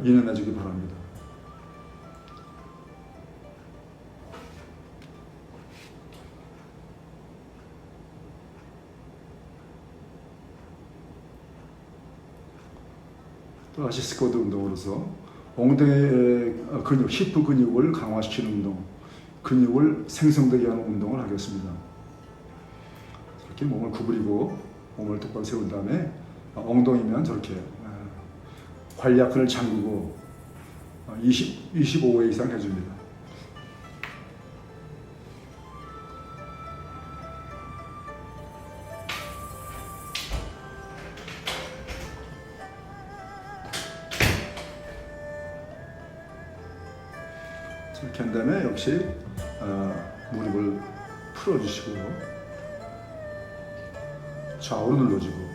인원해 주기 바랍니다. 또 다시 스쿼트 운동으로서 엉덩이 근육, 히프 근육을 강화시키는 운동, 근육을 생성되게 하는 운동을 하겠습니다. 이렇게 몸을 구부리고 몸을 똑바로 세운 다음에 엉덩이면 저렇게 관략근을 잠그고 25회 이상 해줍니다. 이렇게 한 다음에 역시 무릎을 풀어주시고 좌우로 눌러주고,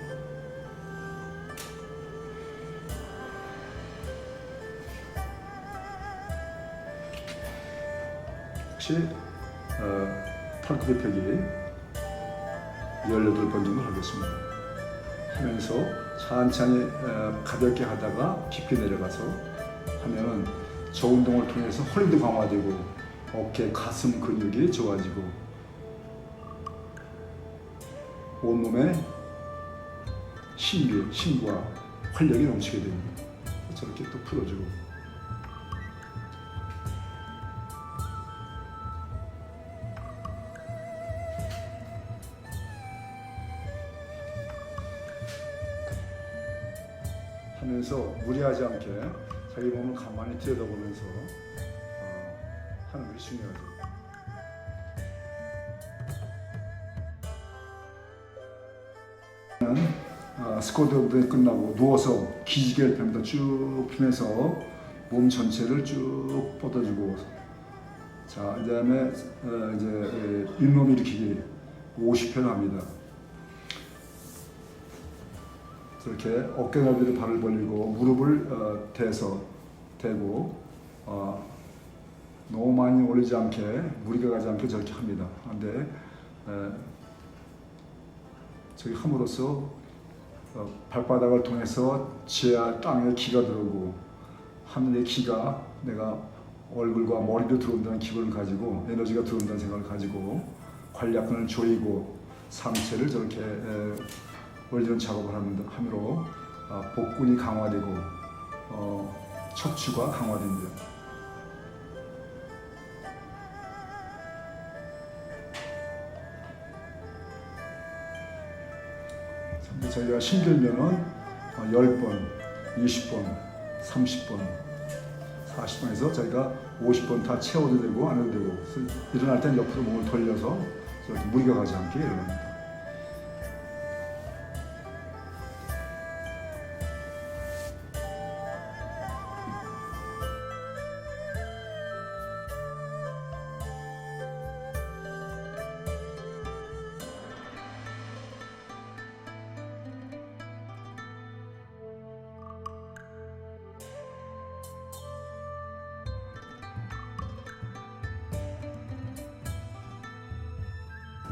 역시 팔굽혀 펴기 18번 정도 하겠습니다. 하면서 천천히 가볍게 하다가 깊이 내려가서 하면은 저 운동을 통해서 허리도 강화되고 어깨, 가슴 근육이 좋아지고 온몸에 힘과 활력이 넘치게 됩니다. 저렇게 또 풀어주고, 하면서 무리하지 않게 자기 몸을 가만히 들여다보면서 하는 것이 중요하죠. 스쿼트 운동이 끝나고 누워서 기지개를 펴면서 쭉 펴면서 몸 전체를 쭉 뻗어주고, 자, 그다음에 이제 잇몸 일으키기 50회 합니다. 이렇게 어깨 너비로 발을 벌리고 무릎을 대고 너무 많이 올리지 않게, 무리가 가지 않게 저렇게 합니다. 그런데 저기 함으로써 발바닥을 통해서 지하 땅에 기가 들어오고 하늘의 기가 내가 얼굴과 머리로 들어온다는 기분을 가지고 에너지가 들어온다는 생각을 가지고 관략근을 조이고 상체를 저렇게 올리는 작업을 함으로 복근이 강화되고 척추가 강화됩니다. 저희가 힘들면은 10번, 20번, 30번, 40번에서 저희가 50번 다 채워도 되고 안 해도 되고, 일어날 땐 옆으로 몸을 돌려서 저렇게 무리가 가지 않게 일어납니다.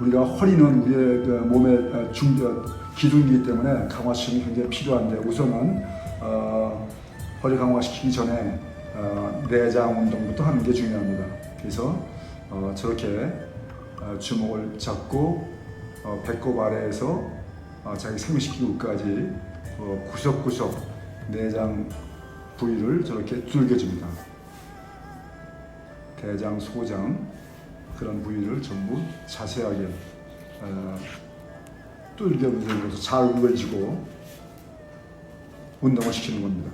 우리가 허리는 우리의 몸의 기둥이기 때문에 강화시키는 게 굉장히 필요한데, 우선은 허리 강화시키기 전에 내장 운동부터 하는 게 중요합니다. 그래서 저렇게 주먹을 잡고 배꼽 아래에서 자기 생식기구까지 구석구석 내장 부위를 저렇게 두들겨줍니다. 대장, 소장, 그런 부위를 전부 자세하게 뚫게 움직여서 잘 구해지고 운동을 시키는 겁니다.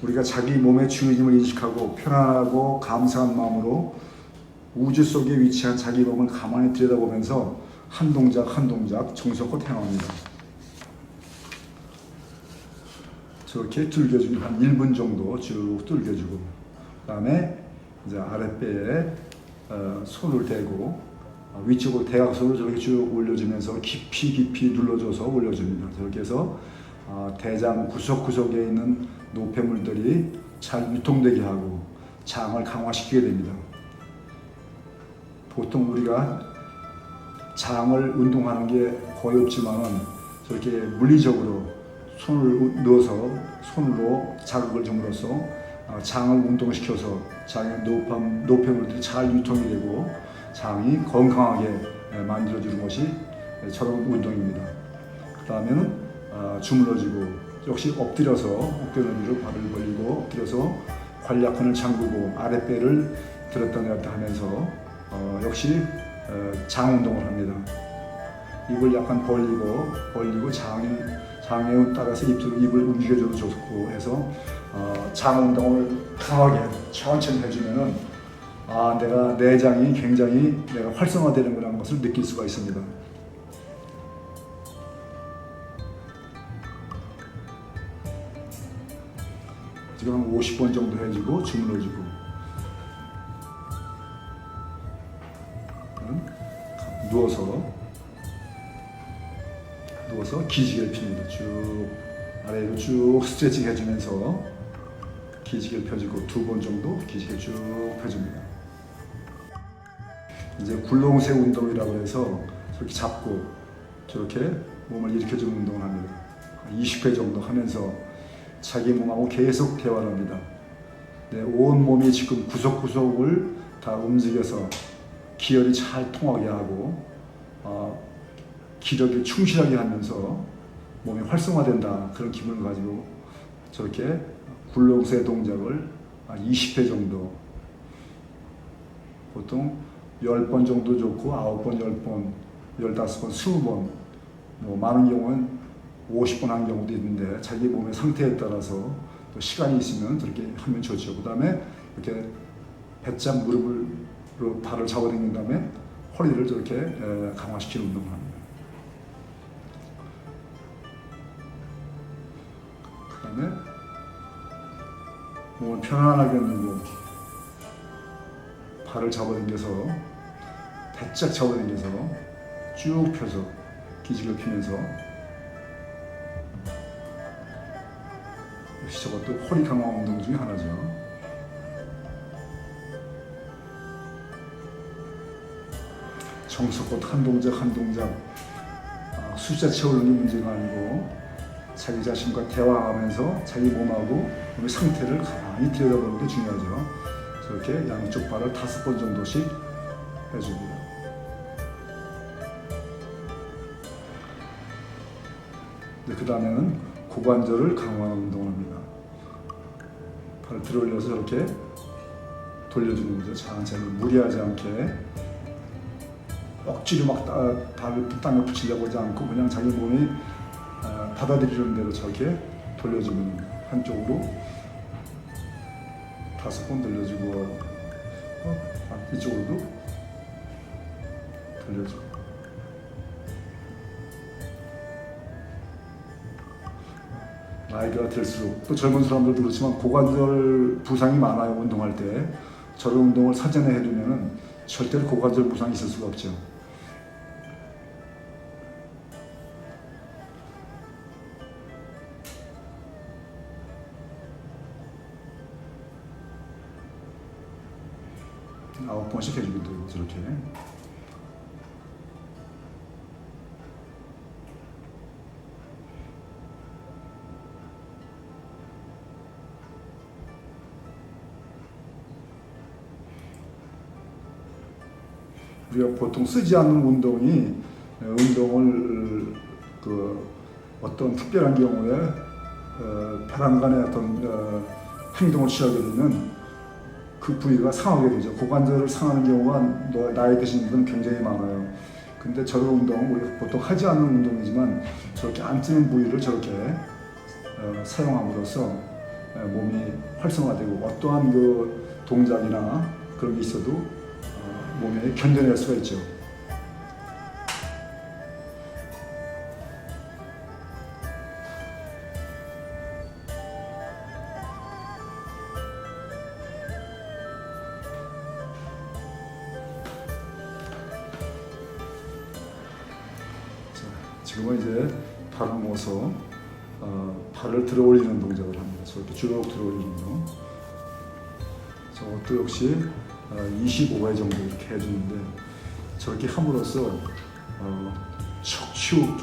우리가 자기 몸의 주인임을 인식하고 편안하고 감사한 마음으로 우주 속에 위치한 자기 몸을 가만히 들여다보면서 한 동작 한 동작 정성껏 행합니다. 저렇게 뚫겨주고 한 1분 정도 쭉 뚫겨주고, 그 다음에 이제 아랫배에 손을 대고 위쪽으로 대각선으로 저렇게 쭉 올려주면서 깊이 눌러줘서 올려줍니다. 저렇게 해서 대장 구석구석에 있는 노폐물들이 잘 유통되게 하고 장을 강화시키게 됩니다. 보통 우리가 장을 운동하는 게 거의 없지만은 저렇게 물리적으로 손을 넣어서 손으로 자극을 줌으로써 장을 운동시켜서 장의 노폐물들이 잘 유통이 되고 장이 건강하게 만들어주는 것이 저런 운동입니다. 그 다음에는 주물러지고 역시 엎드려서 어깨 너비로 발을 벌리고 엎드려서 관략근을 잠그고 아랫배를 들었다 내렸다 하면서 역시 장 운동을 합니다. 입을 약간 벌리고 장에 따라서 입을 움직여줘도 좋고 해서 장 운동을 강하게 천천히 해주면은 내가 내장이 굉장히 내가 활성화되는구나 하는 것을 느낄 수가 있습니다. 지금 한 50번 정도 해주고 주물러주고 누워서 기지개를 핍니다. 쭉 아래로 쭉 스트레칭 해주면서 기지개를 펴주고 2번 정도 기지개 쭉 펴줍니다. 이제 굴렁쇠 운동이라고 해서 저렇게 잡고 저렇게 몸을 일으켜주는 운동을 합니다. 20회 정도 하면서 자기 몸하고 계속 대화를 합니다. 온 몸이 지금 구석구석을 다 움직여서 기혈이 잘 통하게 하고 기력이 충실하게 하면서 몸이 활성화된다 그런 기분을 가지고 저렇게 굴렁쇠 동작을 20회 정도, 보통 10번 정도 좋고 9번, 10번, 15번, 20번, 많은 경우는 50번 한 경우도 있는데 자기 몸의 상태에 따라서 또 시간이 있으면 그렇게 하면 좋죠. 그 다음에 이렇게 배짱 무릎으로 발을 잡아당긴 다음에 허리를 저렇게 강화시키는 운동을 합니다. 그 다음에 몸을 편안하게 누고 발을 잡아당겨서 바짝 잡아당겨서 쭉 펴서 기지개를 피면서 저것도 허리 강화 운동 중에 하나죠. 정석껏 한 동작 한 동작 숫자 채우는 게 문제가 아니고 자기 자신과 대화하면서 자기 몸하고 몸의 상태를 가만히 들여다보는 게 중요하죠. 저렇게 양쪽 발을 5번 정도씩 해줍니다. 그 다음에는 고관절을 강화하는 운동을 합니다. 발을 들어 올려서 저렇게 돌려주는 거죠. 천천히 무리하지 않게 억지로 막 발을 땅에 붙이려고 하지 않고 그냥 자기 몸이 받아들이는 대로 저렇게 돌려주는, 한쪽으로 5번 돌려주고 이쪽으로도 돌려주고. 나이가 들수록 또 젊은 사람들도 그렇지만 고관절 부상이 많아요. 운동할 때 저런 운동을 사전에 해두면은 절대로 고관절 부상이 있을 수가 없죠. 아홉 번씩 해주면 돼요. 저렇게. 우리가 보통 쓰지 않는 운동이 운동을 어떤 특별한 경우에 벼랑간의 어떤 행동을 취하게 되면 그 부위가 상하게 되죠. 고관절을 상하는 경우가 나이 드신 분은 굉장히 많아요. 근데 저런 운동, 우리가 보통 하지 않는 운동이지만 저렇게 안 찌는 부위를 저렇게 사용함으로써 몸이 활성화되고 어떠한 그 동작이나 그런 게 있어도 몸에 견뎌낼 수가 있죠. 지금은 이제 발을 모아서 발을 들어 올리는 동작을 합니다. 저렇게 쭉 들어 올리는 운동. 저것도 역시 25회 정도 이렇게 해주는데 저렇게 함으로써 척추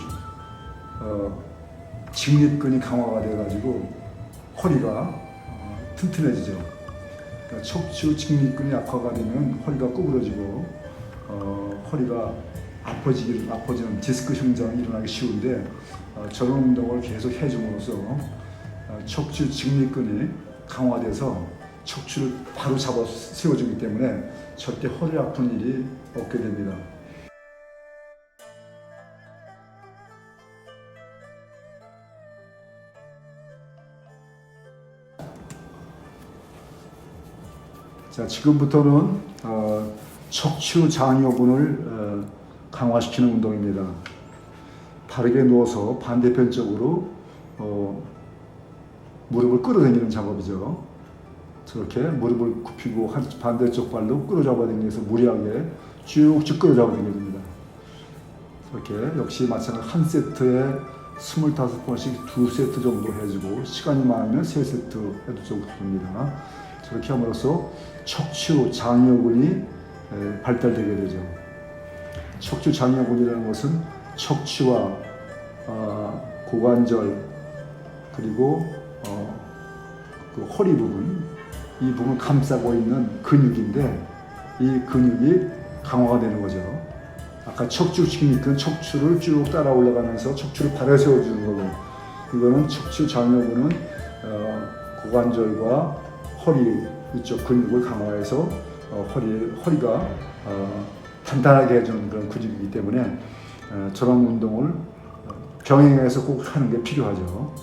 직립근이 강화가 돼가지고 허리가 튼튼해지죠. 그러니까 척추 직립근이 약화가 되면 허리가 구부러지고 허리가 아파지는 디스크 형상이 일어나기 쉬운데 저런 운동을 계속 해줌으로써 척추 직립근이 강화돼서 척추를 바로 잡아 세워주기 때문에 절대 허리 아픈 일이 없게 됩니다. 자, 지금부터는 척추 장요근을 강화시키는 운동입니다. 바르게 누워서 반대편 쪽으로 무릎을 끌어당기는 작업이죠. 저렇게 무릎을 굽히고 반대쪽 발로 끌어잡아 당겨서 무리하게 쭉쭉 끌어잡아 당겨줍니다. 이렇게 역시 마찬가지로 한 세트에 25번씩 2세트 정도 해주고 시간이 많으면 3세트 해도 좋습니다. 저렇게 함으로써 척추 장요근이 발달되게 되죠. 척추 장요근이라는 것은 척추와 고관절 그리고 그 허리 부분 이 부분을 감싸고 있는 근육인데 이 근육이 강화가 되는 거죠. 아까 척추 직립근 척추를 쭉 따라 올라가면서 척추를 바로 세워주는 거고 이거는 척추 장요근은 고관절과 허리 이쪽 근육을 강화해서 허리가 단단하게 해주는 그런 근육이기 때문에 저런 운동을 병행해서 꼭 하는 게 필요하죠.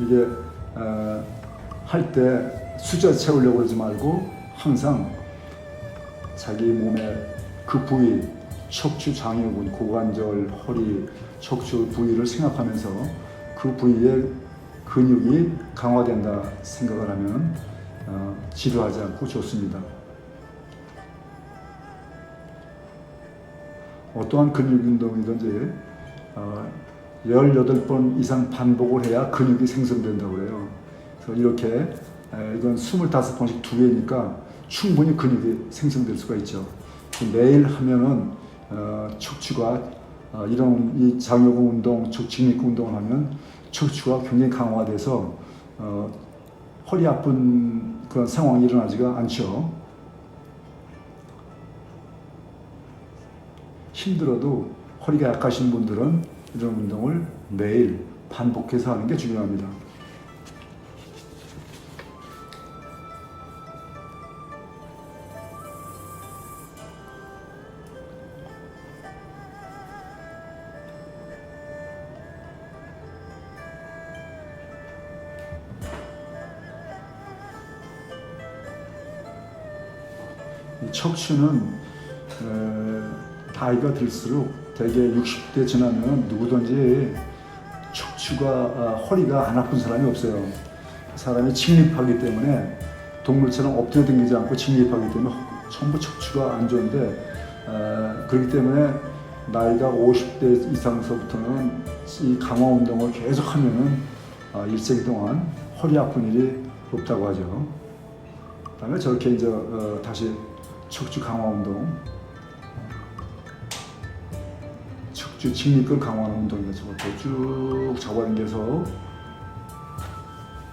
이게 할 때 숫자 채우려고 그러지 말고 항상 자기 몸의 그 부위 척추 장요근, 고관절, 허리, 척추 부위를 생각하면서 그 부위의 근육이 강화된다 생각을 하면 지루하지 않고 좋습니다. 어떠한 근육 운동이든지 18번 이상 반복을 해야 근육이 생성된다고 해요. 그래서 이렇게 이건 25번씩 2회니까 충분히 근육이 생성될 수가 있죠. 매일 하면은 척추가 이런 이 장요근 운동, 직립근 운동을 하면 척추가 굉장히 강화돼서 허리 아픈 그런 상황이 일어나지가 않죠. 힘들어도 허리가 약하신 분들은 이런 운동을 매일 반복해서 하는 게 중요합니다. 이 척추는 나이가 들수록 대개 60대 지나면 누구든지 척추가 허리가 안 아픈 사람이 없어요. 사람이 직립하기 때문에 동물처럼 엎드려 당기지 않고 직립하기 때문에 전부 척추가 안 좋은데 그렇기 때문에 나이가 50대 이상서부터는 이 강화 운동을 계속 하면은 일생 동안 허리 아픈 일이 없다고 하죠. 그다음에 저렇게 이제 다시 척추 강화 운동, 척추 직립근 강화하는 운동이죠. 저것도 쭉 잡아당겨서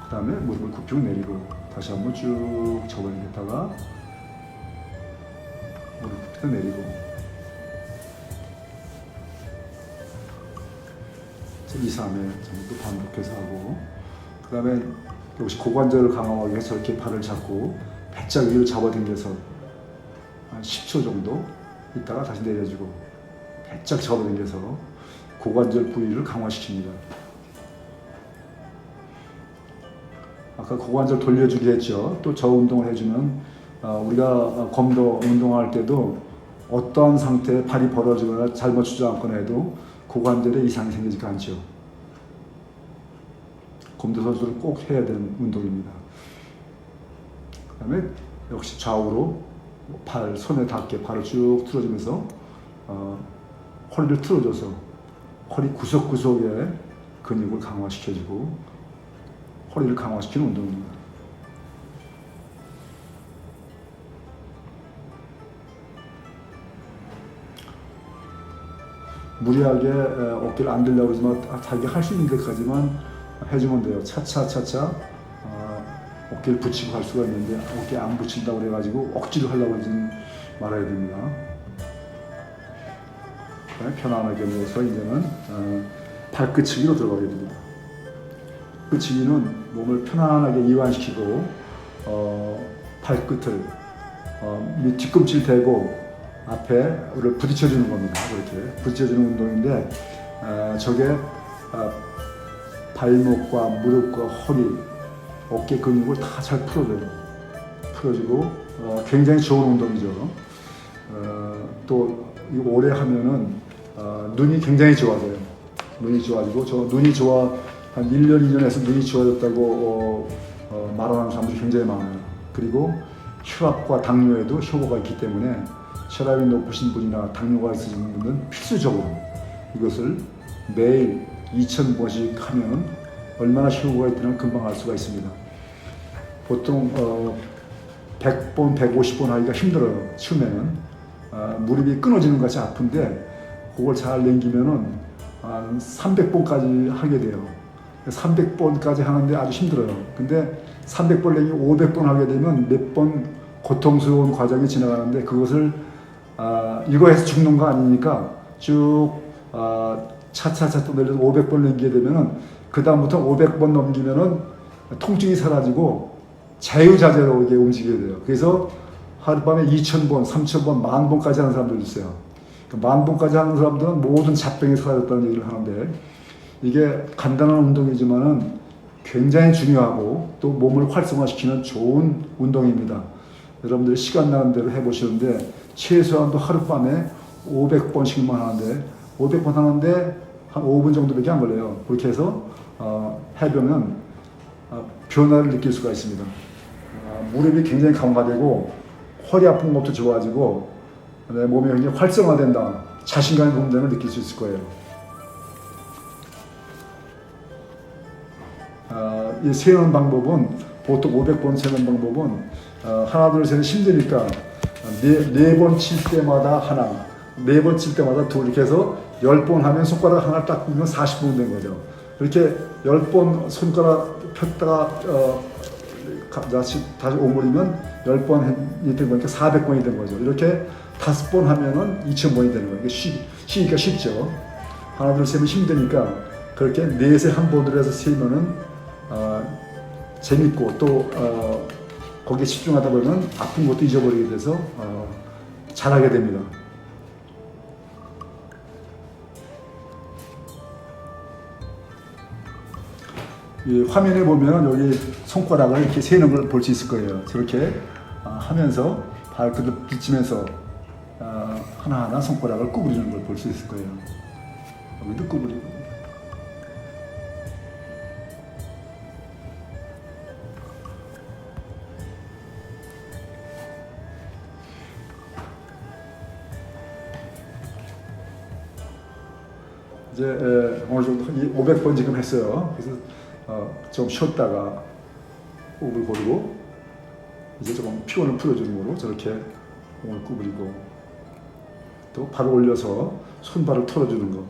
그 다음에 무릎을 굽히고 내리고 다시 한번 쭉 잡아당겼다가 무릎 굽히고 내리고 2, 3회 정도 반복해서 하고, 그 다음에 역시 고관절을 강화하기 위해서 이렇게 발을 잡고 배짝 위로 잡아당겨서 한 10초 정도 있다가 다시 내려주고 배짝 잡아당겨서 고관절 부위를 강화시킵니다. 아까 고관절 돌려주기 했죠. 또 저 운동을 해주면 우리가 검도 운동할 때도 어떠한 상태에 발이 벌어지거나 잘못 주저앉거나 해도 고관절에 이상이 생기지 않죠. 검도 선수들은 꼭 해야 되는 운동입니다. 그 다음에 역시 좌우로 발, 손에 닿게 발을 쭉 틀어주면서 허리를 틀어줘서 허리 구석구석에 근육을 강화시켜주고 허리를 강화시키는 운동입니다. 무리하게 어깨를 안 들려고 그러지만 자기가 할 수 있는 데까지만 해주면 돼요. 차차차차 어깨를 붙이고 할 수가 있는데 어깨 안 붙인다고 그래가지고 억지로 하려고 하지는 말아야 됩니다. 편안하게 누워서 이제는 발끝치기로 들어가게 됩니다. 끝치기는 몸을 편안하게 이완시키고 발끝을 뒤꿈치를 대고 앞에를 부딪혀주는 겁니다. 이렇게 부딪혀주는 운동인데 저게 발목과 무릎과 허리, 어깨 근육을 다 잘 풀어줘요. 풀어주고 굉장히 좋은 운동이죠. 또 이거 오래 하면은 눈이 굉장히 좋아져요. 눈이 좋아지고 저 눈이 한 1년, 2년에서 눈이 좋아졌다고 말하는 사람들이 굉장히 많아요. 그리고 혈압과 당뇨에도 효과가 있기 때문에 혈압이 높으신 분이나 당뇨가 있으신 분은 필수적으로 이것을 매일 2,000번씩 하면 얼마나 효과가 있다는 금방 알 수가 있습니다. 보통 100번, 150번 하기가 힘들어요. 처음에는 무릎이 끊어지는 것이 아픈데 그걸 잘 넘기면은 한 300번까지 하게 돼요. 300번까지 하는데 아주 힘들어요. 근데 300번 내지 500번 하게 되면 몇 번 고통스러운 과정이 지나가는데 그것을 이거 해서 죽는 거 아니니까 쭉 차차차 또 내려서 500번 넘기게 되면은 그 다음부터 500번 넘기면은 통증이 사라지고 자유자재로 이게 움직이게 돼요. 그래서 하룻밤에 2,000번, 3,000번, 10,000번까지 하는 사람들도 있어요. 그 10,000번까지 하는 사람들은 모든 잡병이 사라졌다는 얘기를 하는데 이게 간단한 운동이지만은 굉장히 중요하고 또 몸을 활성화시키는 좋은 운동입니다. 여러분들이 시간 나는 대로 해보시는데 최소한도 하룻밤에 500번씩만 하는데 500번 하는데 한 5분 정도밖에 안 걸려요. 그렇게 해서 해보면 변화를 느낄 수가 있습니다. 무릎이 굉장히 강화되고 허리 아픈 것도 좋아지고 내 몸이 굉장히 활성화된다. 자신감이 붙는다는 걸 느낄 수 있을 거예요. 이 세우는 방법은 보통 500번 세우는 방법은 하나 둘 셋 힘드니까 네 번 칠 때마다 하나, 네 번 칠 때마다 둘 이렇게 해서 10번 하면 손가락 하나를 딱 보면 40분 된 거죠. 이렇게 10번 손가락 폈다가 다시 오므리면 10번이 된 거니까 400번이 된 거죠. 이렇게 5번 하면은 2,000번이 되는 거예요. 쉬니까 쉽죠. 하나 둘 셋은 힘드니까 그렇게 넷에 한 번으로 해서 세면은 재밌고 또 거기에 집중하다 보면 아픈 것도 잊어버리게 돼서 잘하게 됩니다. 이 화면에 보면 여기 손가락을 이렇게 세는 걸 볼 수 있을 거예요. 저렇게 하면서 발끝을 비치면서 하나하나 손가락을 구부리는 걸 볼 수 있을 거예요. 여기도 구부리고. 이제 어느 정도 500번 지금 했어요. 그래서 좀 쉬었다가 호흡을 고르고 이제 조금 피곤을 풀어주는 거로 저렇게 몸을 구부리고 또 발을 올려서 손발을 털어주는 거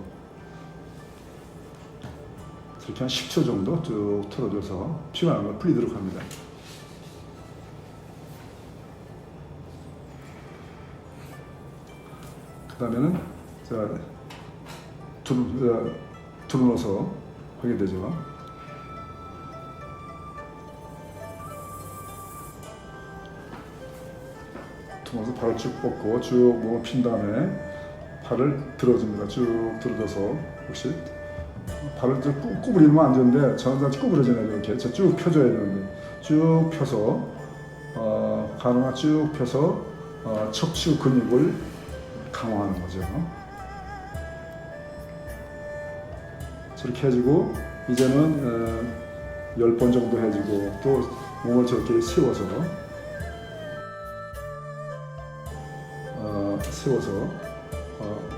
이렇게 한 10초 정도 쭉 털어줘서 피곤한 걸 풀리도록 합니다. 그 다음에는 들어넣어서 하게 되죠. 들어넣어서 발을 쭉 뻗고 쭉 몸을 핀 다음에 발을 들어줍니다. 쭉 들어줘서 혹시 발을 좀 구부리면 안 되는데 저는 구부러지네요. 이렇게 쭉 펴줘야 되는데 쭉 펴서 가능한 쭉 펴서 척추 근육을 강화하는 거죠. 저렇게 해주고 이제는 10번 정도 해주고 또 몸을 저렇게 세워서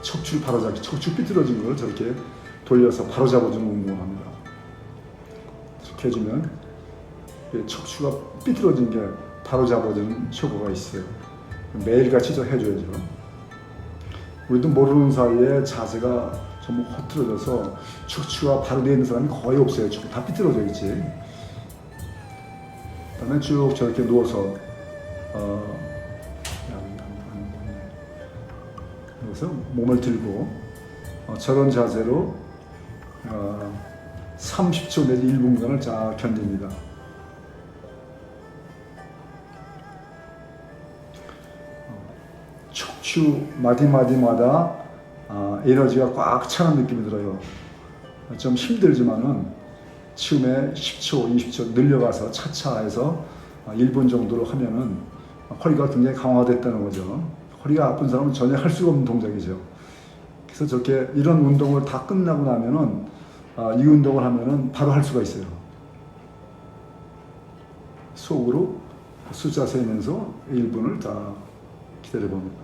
척추를 바로잡기, 척추 삐뚤어진 걸 저렇게 돌려서 바로잡아주는 운동을 합니다. 이렇게 해주면 척추가 삐뚤어진 게 바로잡아주는 효과가 있어요. 매일같이 저 해줘야죠. 우리도 모르는 사이에 자세가 전부 흐트러져서 척추가 바로 되어 있는 사람이 거의 없어요. 다 삐뚤어져 있지. 그다음에 쭉 저렇게 누워서 그래서 몸을 들고 저런 자세로 30초 내지 1분간을 쫙 견딥니다. 척추 마디마디마다 에너지가 꽉 차는 느낌이 들어요. 좀 힘들지만은 처음에 10초, 20초 늘려가서 차차 해서 1분 정도로 하면은 허리가 굉장히 강화됐다는 거죠. 허리가 아픈 사람은 전혀 할 수가 없는 동작이죠. 그래서 저렇게 이런 운동을 다 끝나고 나면은 이 운동을 하면은 바로 할 수가 있어요. 속으로 숫자 세면서 1분을 다 기다려 봅니다.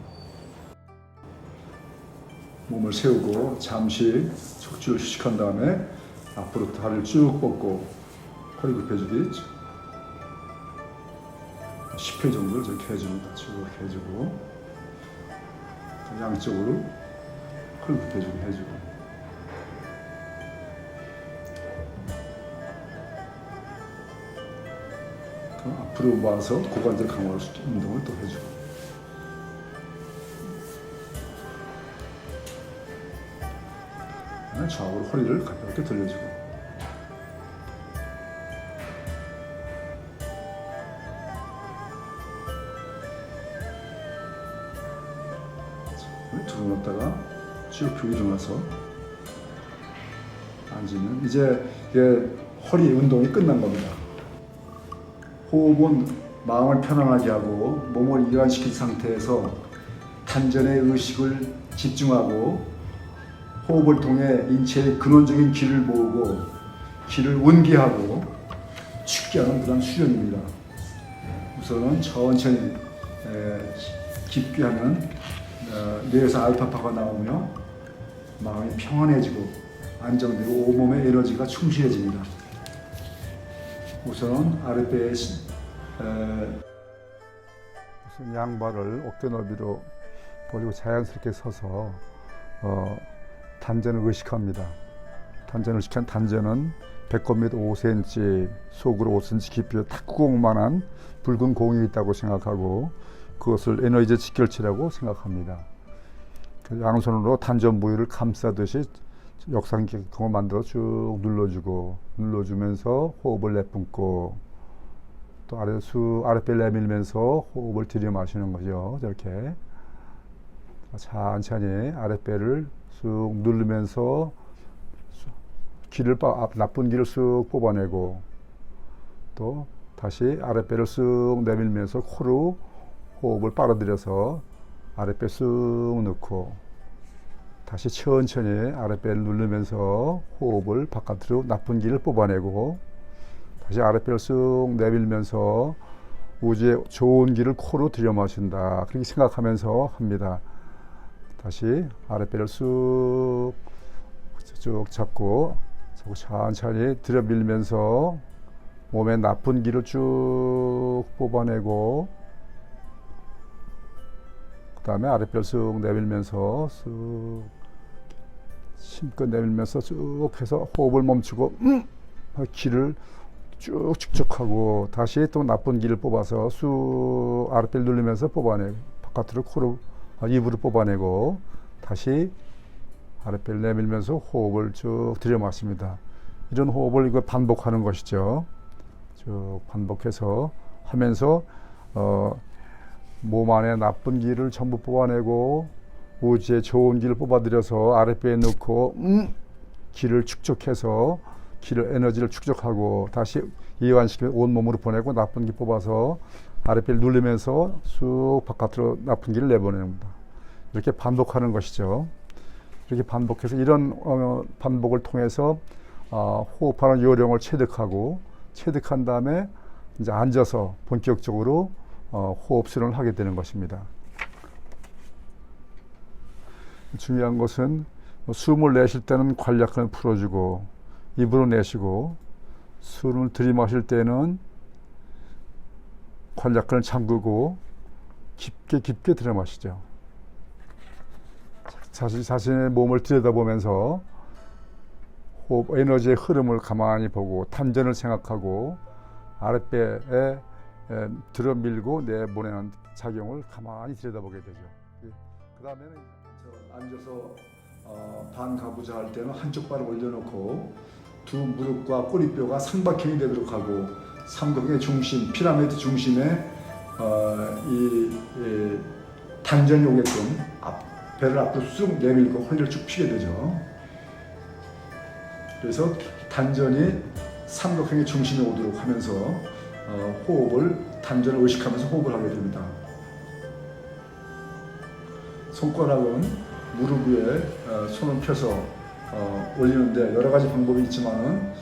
몸을 세우고 잠시 척추를 휴식한 다음에 앞으로 다리를 쭉 뻗고 허리 굽혀주기 10회 정도를 저렇게 해줍니다. 쭉 해주고 양쪽으로 허리 굽혀주기 해주고 앞으로 모아서 고관절 강화할 수 있는 운동을 또 해주고 좌우로 허리를 가볍게 돌려주고 들어놓다가 쭉 펴고 일어나서 앉으면 이제 허리 운동이 끝난 겁니다. 호흡은 마음을 편안하게 하고 몸을 이완시킨 상태에서 단전의 의식을 집중하고 호흡을 통해 인체의 근원적인 기를 모으고 기를 운기하고 축게 하는 그런 수련입니다. 우선은 천천히 깊게 하면 뇌에서 알파파가 나오며 마음이 평안해지고 안정되고 온몸의 에너지가 충실해집니다. 우선은 아랫배에 우선 양발을 어깨 너비로 벌리고 자연스럽게 서서 단전을 의식합니다. 단전을 의식한 단전은 배꼽 밑 5cm, 속으로 5cm 깊이의 탁구공만한 붉은 공이 있다고 생각하고 그것을 에너지 직결치라고 생각합니다. 양손으로 단전 부위를 감싸듯이 역삼각형을 만들어 쭉 눌러주면서 호흡을 내뿜고 또 아랫배를 내밀면서 호흡을 들여 마시는 거죠. 저렇게 천천히 아랫배를 쑥 누르면서 나쁜 기를 쑥 뽑아내고 또 다시 아랫배를 쑥 내밀면서 코로 호흡을 빨아들여서 아랫배 쑥 넣고 다시 천천히 아랫배를 누르면서 호흡을 바깥으로 나쁜 기를 뽑아내고 다시 아랫배를 쑥 내밀면서 우주의 좋은 기를 코로 들여 마신다. 그렇게 생각하면서 합니다. 다시 아랫배를 쑥 잡고 천천히 들여 밀면서 몸에 나쁜 기를 쭉 뽑아내고 그 다음에 아랫배를 쑥 내밀면서 쑥 힘껏 내밀면서 쭉 해서 호흡을 멈추고 기를 쭉 축적하고 다시 또 나쁜 기를 뽑아서 쑥 아랫배를 누르면서 뽑아내고 바깥으로 코로 입으로 뽑아내고 다시 아랫배를 내밀면서 호흡을 쭉 들여 마십니다. 이런 호흡을 이거 반복하는 것이죠. 쭉 반복해서 하면서 몸 안에 나쁜 기를 전부 뽑아내고 우주에 좋은 기를 뽑아들여서 아랫배에 넣고 기를 축적해서 에너지를 축적하고 다시 이완시키면 온몸으로 보내고 나쁜 기 뽑아서 아랫배를 누르면서 쑥 바깥으로 나쁜 기를 내보냅니다. 이렇게 반복하는 것이죠. 이렇게 반복해서 이런 반복을 통해서 호흡하는 요령을 체득한 다음에 이제 앉아서 본격적으로 호흡 수련을 하게 되는 것입니다. 중요한 것은 숨을 내쉴 때는 관략근을 풀어주고 입으로 내쉬고 숨을 들이마실 때는 관략근을 잠그고 깊게 들이마시죠. 자신의 몸을 들여다보면서 호흡 에너지의 흐름을 가만히 보고 탄전을 생각하고 아랫배에 들어밀고 내보내는 작용을 가만히 들여다보게 되죠. 그 다음에는 앉아서 반가부좌 할 때는 한쪽 발을 올려놓고 두 무릎과 꼬리뼈가 삼각형이 되도록 하고 삼각형의 중심, 피라미드 중심에 이 단전이 오게끔 배를 앞으로 쑥 내밀고 허리를 쭉 펴게 되죠. 그래서 단전이 삼각형의 중심에 오도록 하면서 단전을 의식하면서 호흡을 하게 됩니다. 손가락은 무릎 위에 손을 펴서 올리는데 여러 가지 방법이 있지만은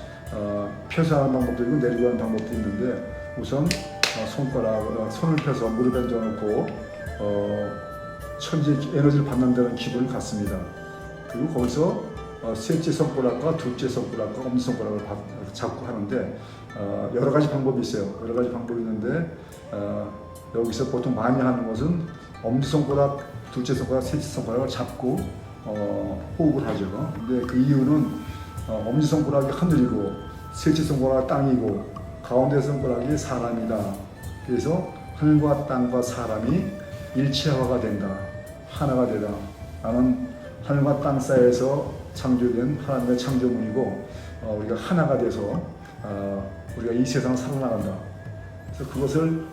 펴서 하는 방법도 있고 내리고 하는 방법도 있는데 우선 손을 펴서 무릎에 얹어놓고 천지의 에너지를 받는다는 기분을 갖습니다. 그리고 거기서 셋째 손가락과 둘째 손가락과 엄지손가락을 잡고 하는데 여러 가지 방법이 있어요. 여러 가지 방법이 있는데 여기서 보통 많이 하는 것은 엄지손가락, 둘째 손가락, 셋째 손가락을 잡고 호흡을 하죠. 근데 그 이유는 엄지손가락이 하늘이고 셋째 손가락이 땅이고 가운데 손가락이 사람이다. 그래서 하늘과 땅과 사람이 일체화가 된다. 하나가 되다. 나는 하늘과 땅 사이에서 창조된 하나님의 창조물이고 우리가 하나가 돼서 우리가 이 세상을 살아나간다. 그래서 그것을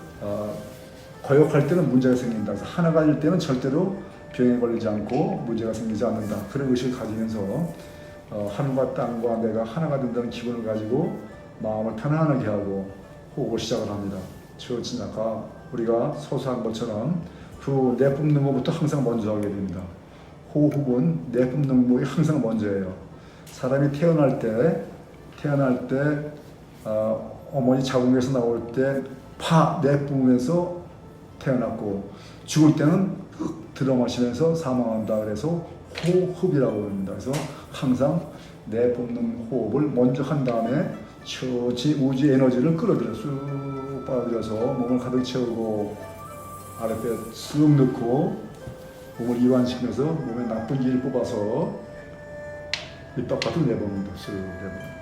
거역할 때는 문제가 생긴다. 그래서 하나가 될 때는 절대로 병에 걸리지 않고 문제가 생기지 않는다. 그런 의식을 가지면서 하늘과 땅과 내가 하나가 된다는 기분을 가지고 마음을 편안하게 하고 호흡을 시작을 합니다. 아까 우리가 서서한 것처럼 후 내뿜는 것부터 항상 먼저 하게 됩니다. 호흡은 내뿜는 것이 항상 먼저예요. 사람이 태어날 때 어머니 자궁에서 나올 때 내뿜으면서 태어났고 죽을 때는 들어 마시면서 사망한다. 그래서 호흡이라고 합니다. 그래서 항상 내뿜는 호흡을 먼저 한 다음에 우주 에너지를 끌어들여 쑥 빨아들여서 몸을 가득 채우고 아랫배 쑥 넣고 몸을 이완시키면서 몸에 나쁜 기를 뽑아서 입 바깥으로 내봅니다. 쑥 내봅니다.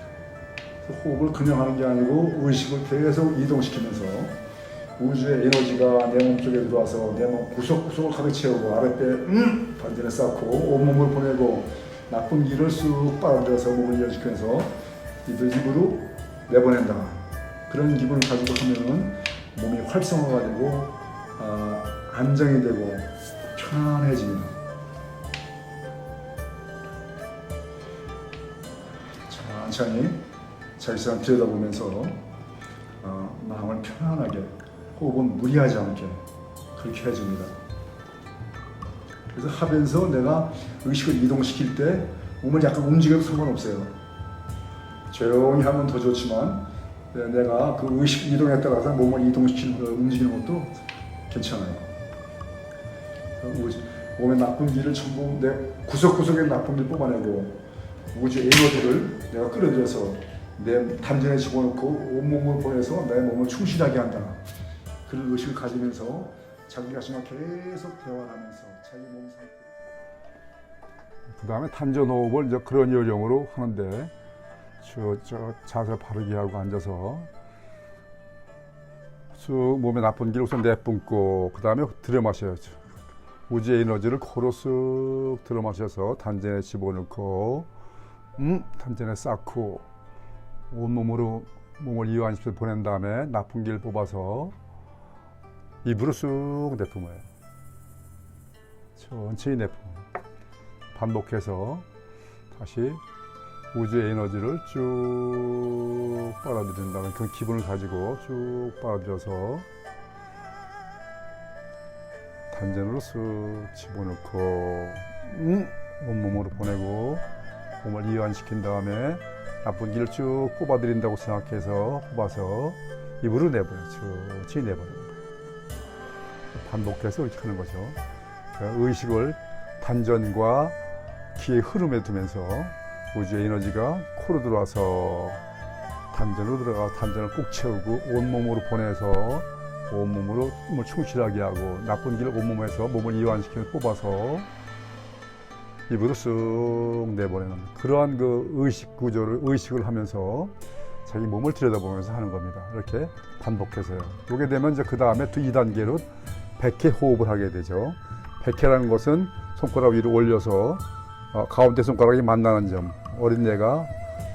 호흡을 그냥 하는 게 아니고 의식을 계속 이동시키면서 우주의 에너지가 내 몸속에 들어와서 내 몸 구석구석을 가득 채우고 아랫배 반전에 쌓고 온몸을 보내고 나쁜 기를 쑥 빨아들여서 몸을 이완시키면서 입으로 내보낸다. 그런 기분을 가지고 하면은 몸이 활성화가 되고 안정이 되고 편안해집니다. 천천히 자기 스스로 들여다보면서 마음을 편안하게 호흡은 무리하지 않게 그렇게 해줍니다. 그래서 하면서 내가 의식을 이동시킬 때 몸을 약간 움직여도 상관없어요. 조용히 하면 더 좋지만 내가 그 의식 이동에 따라서 몸을 움직이는 것도 괜찮아요. 몸에 나쁜 기를 전부 내 구석구석에 나쁜 기를 뽑아내고 우주 에너지를 내가 끌어들여서 내 단전에 집어넣고 온몸을 보내서 내 몸을 충실하게 한다. 그런 의식을 가지면서 자기 자신과 계속 대화하면서 자기 몸 상태. 그 다음에 탄전 호흡을 이제 그런 요령으로 하는데 자세 바르게 하고 앉아서 쑥 몸에 나쁜 기를 우선 내뿜고 그 다음에 들여 마셔야죠. 우주의 에너지를 코로 쓱 들어 마셔서 단전에 집어넣고 단전에 쌓고 온몸으로 몸을 이완시켜서 보낸 다음에 나쁜 기를 뽑아서 입으로 쑥 내뿜어요. 천천히 내뿜어요. 반복해서 다시 우주의 에너지를 쭉 빨아들인다는 그런 기분을 가지고 쭉 빨아들여서 단전으로 쓱 집어넣고 온몸으로 보내고 몸을 이완시킨 다음에 나쁜 기를 쭉 뽑아들인다고 생각해서 뽑아서 입으로 내버려요. 천천히 내버려요. 반복해서 이렇게 하는 거죠. 의식을 단전과 기의 흐름에 두면서 우주의 에너지가 코로 들어와서 단전으로 들어가 단전을 꼭 채우고 온몸으로 보내서 온몸으로 몸을 충실하게 하고 나쁜 기를 온몸에서 몸을 이완시키면서 뽑아서 입으로 쓱 내보내는 그러한 그 의식 구조를 의식을 하면서 자기 몸을 들여다보면서 하는 겁니다. 이렇게 반복해서요. 이게 되면 이제 그 다음에 또 2단계로 백회 호흡을 하게 되죠. 백회라는 것은 손가락 위로 올려서 가운데 손가락이 만나는 점, 어린애가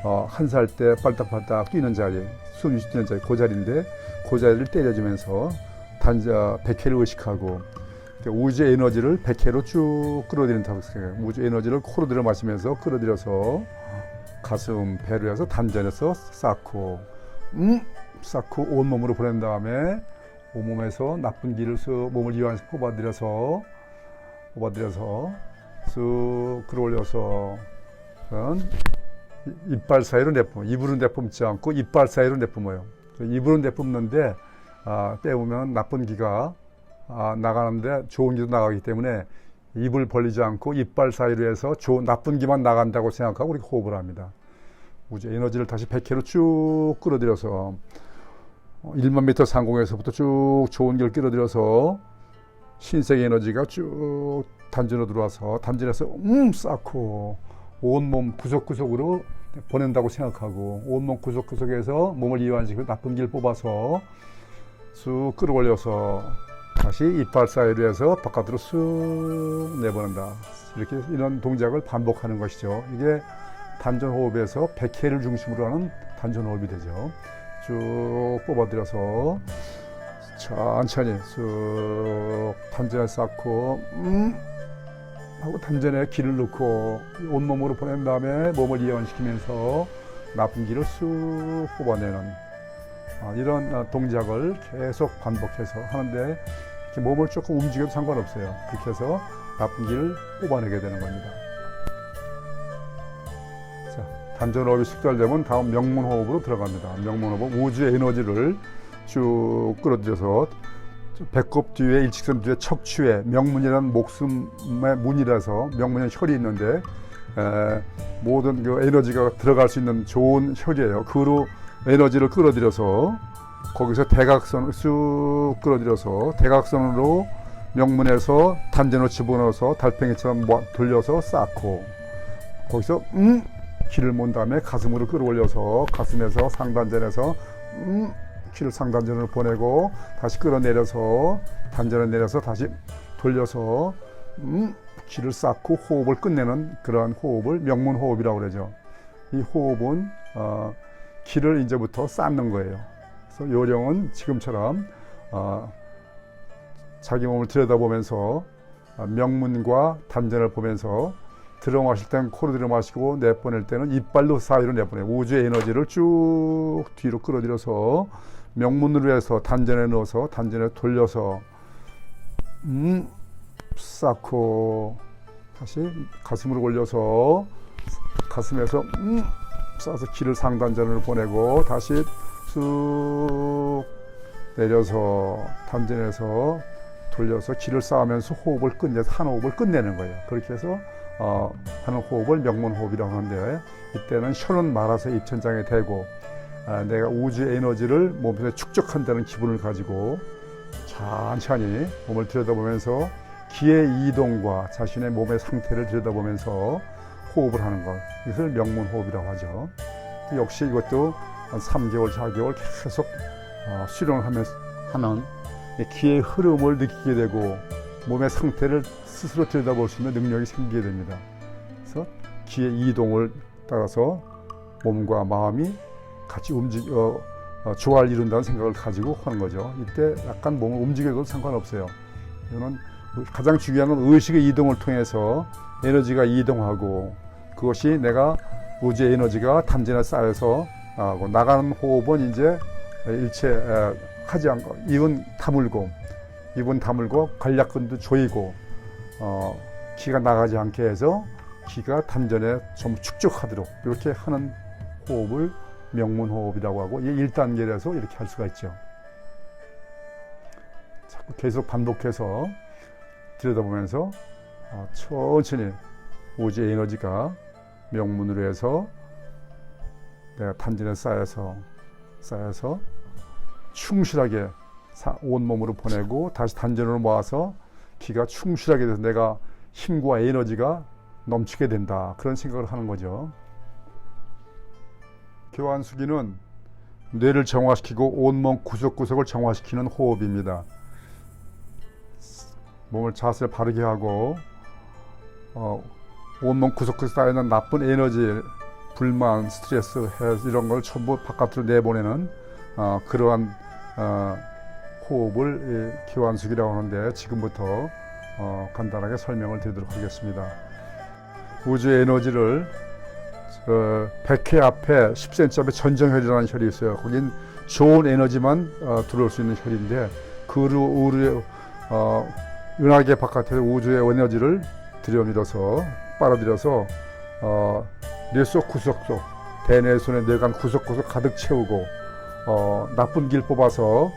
1살 때 빨딱빨딱 뛰는 자리, 숨 쉬는 자리, 그 자리인데 그 자리를 때려주면서 백회를 의식하고 우주의 에너지를 백회로 쭉 끌어들인다고 생각해요. 우주 에너지를 코로 들어 마시면서 끌어들여서 가슴, 배로 해서 단전에서 쌓고 쌓고 온몸으로 보낸 다음에 온몸에서 나쁜 기를 쓱 몸을 이완해서 뽑아들여서 쓱 끌어올려서 이빨 사이로 내뿜어요. 입으로 내뿜지 않고 이빨 사이로 내뿜어요. 입으로 내뿜는데 빼보면 나쁜 기가 나가는데 좋은 기도 나가기 때문에 입을 벌리지 않고 이빨 사이로 해서 나쁜 기만 나간다고 생각하고 우리 호흡을 합니다. 우주 에너지를 다시 100회로 쭉 끌어들여서 1만 미터 상공에서부터 쭉 좋은 기를 끌어들여서 신생 에너지가 쭉 단전으로 들어와서 단전에서 쌓고 온몸 구석구석으로 보낸다고 생각하고 온몸 구석구석에서 몸을 이완시키고 나쁜 기를 뽑아서 쑥 끌어올려서 다시 이빨 사이로 해서 바깥으로 쑥 내보낸다. 이렇게 이런 동작을 반복하는 것이죠. 이게 단전 호흡에서 100회를 중심으로 하는 단전 호흡이 되죠. 쭉 뽑아들여서 천천히 쑥 단전에 쌓고 하고 단전에 기를 넣고 온몸으로 보낸 다음에 몸을 이완시키면서 나쁜 기를 쑥 뽑아내는 이런 동작을 계속 반복해서 하는데 이렇게 몸을 조금 움직여도 상관없어요. 그렇게 해서 나쁜 기를 뽑아내게 되는 겁니다. 자, 단전호흡이 숙달되면 다음 명문호흡으로 들어갑니다. 명문호흡은 우주의 에너지를 쭉 끌어들여서 배꼽 뒤에 일직선 뒤에 척추에 명문이라는 목숨의 문이라서 명문은 혈이 있는데 모든 그 에너지가 들어갈 수 있는 좋은 혈이에요. 그로 에너지를 끌어들여서 거기서 대각선을 쑥 끌어들여서 대각선으로 명문에서 단전으로 집어넣어서 달팽이처럼 돌려서 쌓고 거기서 기를 모은 다음에 가슴으로 끌어올려서 가슴에서 상단전에서 기를 상단전으로 보내고 다시 끌어내려서 단전에 내려서 다시 돌려서 기를 쌓고 호흡을 끝내는 그러한 호흡을 명문호흡이라고 그러죠. 이 호흡은 기를 이제부터 쌓는 거예요. 그래서 요령은 지금처럼 자기 몸을 들여다보면서 명문과 단전을 보면서 들어 마실 때는 코로 들어 마시고 내보낼 때는 이빨로 사이로 내보내요. 우주의 에너지를 쭉 뒤로 끌어들여서 명문으로 해서 단전에 넣어서 단전에 돌려서 쌓고 다시 가슴으로 올려서 가슴에서 쌓아서 기를 상단전으로 보내고 다시 쑥 내려서 단전에서 돌려서 기를 쌓으면서 호흡을 끝내서 한 호흡을 끝내는 거예요. 그렇게 해서 하는 호흡을 명문호흡이라고 하는데 이때는 혀는 말아서 입천장에 대고 내가 우주의 에너지를 몸에서 축적한다는 기분을 가지고 천천히 몸을 들여다보면서 기의 이동과 자신의 몸의 상태를 들여다보면서 호흡을 하는 것, 이것을 명문호흡이라고 하죠. 역시 이것도 한 3개월, 4개월 계속 수련을 하면서 하는 기의 흐름을 느끼게 되고 몸의 상태를 스스로 들여다볼 수 있는 능력이 생기게 됩니다. 그래서 기의 이동을 따라서 몸과 마음이 같이 조화를 이룬다는 생각을 가지고 하는 거죠. 이때 약간 몸을 움직여도 상관없어요. 이거는 가장 중요한 건 의식의 이동을 통해서 에너지가 이동하고, 그것이 내가 우주의 에너지가 단전에 쌓여서 나가는 호흡은 이제 일체 하지 않고 입은 다물고 관략근도 조이고 기가 나가지 않게 해서 기가 단전에 좀 축적하도록 이렇게 하는 호흡을 명문호흡이라고 하고, 이 1단계라서 이렇게 할 수가 있죠. 자꾸 계속 반복해서 들여다보면서 천천히 우주의 에너지가 명문으로 해서 내가 단전에 쌓여서 충실하게 온몸으로 보내고 다시 단전으로 모아서 기가 충실하게 돼서 내가 힘과 에너지가 넘치게 된다, 그런 생각을 하는 거죠. 교환수기는 뇌를 정화시키고 온몸 구석구석을 정화시키는 호흡입니다. 몸을 자세를 바르게 하고 온몸 구석구석 쌓여있는 나쁜 에너지, 불만, 스트레스, 이런 걸 전부 바깥으로 내보내는 그러한 호흡을 교환수기라고 하는데, 지금부터 간단하게 설명을 드리도록 하겠습니다. 우주의 에너지를 100회 앞에 10cm 앞에 전정혈이라는 혈이 있어요. 거긴 좋은 에너지만 들어올 수 있는 혈인데, 은하계 바깥에서 우주의 에너지를 들여밀어서 빨아들여서 뇌 속 구석구석, 대뇌손의 뇌관 구석구석 가득 채우고 나쁜 길 뽑아서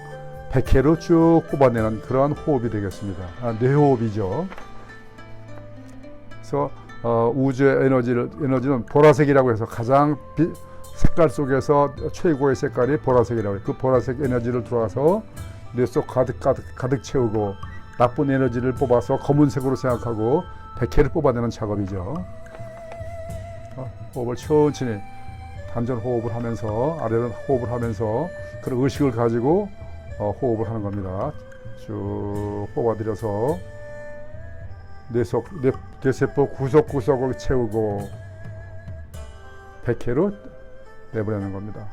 100회로 쭉 뽑아내는 그러한 호흡이 되겠습니다. 뇌호흡이죠. 그래서 우주의 에너지는 보라색이라고 해서 가장 색깔 속에서 최고의 색깔이 보라색이라고 해요. 그 보라색 에너지를 들어와서 뇌 속 가득 채우고 나쁜 에너지를 뽑아서 검은색으로 생각하고 100회를 뽑아내는 작업이죠. 호흡을 천천히 단전 호흡을 하면서, 아래로 호흡을 하면서 그런 의식을 가지고 호흡을 하는 겁니다. 쭉 뽑아들여서 뇌세포 구석구석을 채우고 100회로 내보내는 겁니다.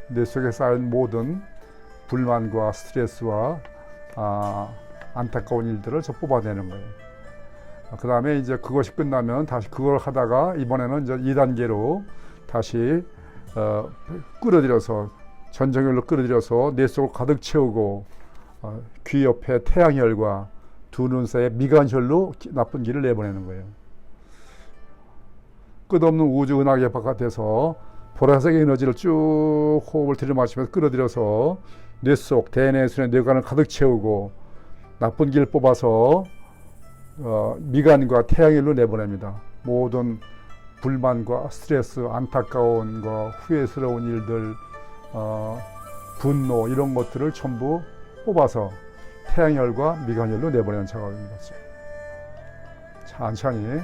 뇌 속에 쌓인 모든 불만과 스트레스와 안타까운 일들을 뽑아내는 거예요. 그 다음에 이제 그것이 끝나면 다시 그걸 하다가 이번에는 이제 2단계로 다시 끌어들여서 전정혈로 끌어들여서 뇌 속을 가득 채우고 귀 옆에 태양혈과 두 눈 사이에 미간혈로 나쁜 기를 내보내는 거예요. 끝없는 우주 은하계 바깥에서 보라색 에너지를 쭉 호흡을 들이마시면서 끌어들여서 뇌 속 대뇌순의 뇌관을 가득 채우고 나쁜 길 뽑아서 미간과 태양혈로 내보냅니다. 모든 불만과 스트레스, 안타까운 거, 후회스러운 일들, 분노, 이런 것들을 전부 뽑아서 태양혈과 미간혈로 내보내는 작업입니다. 천천히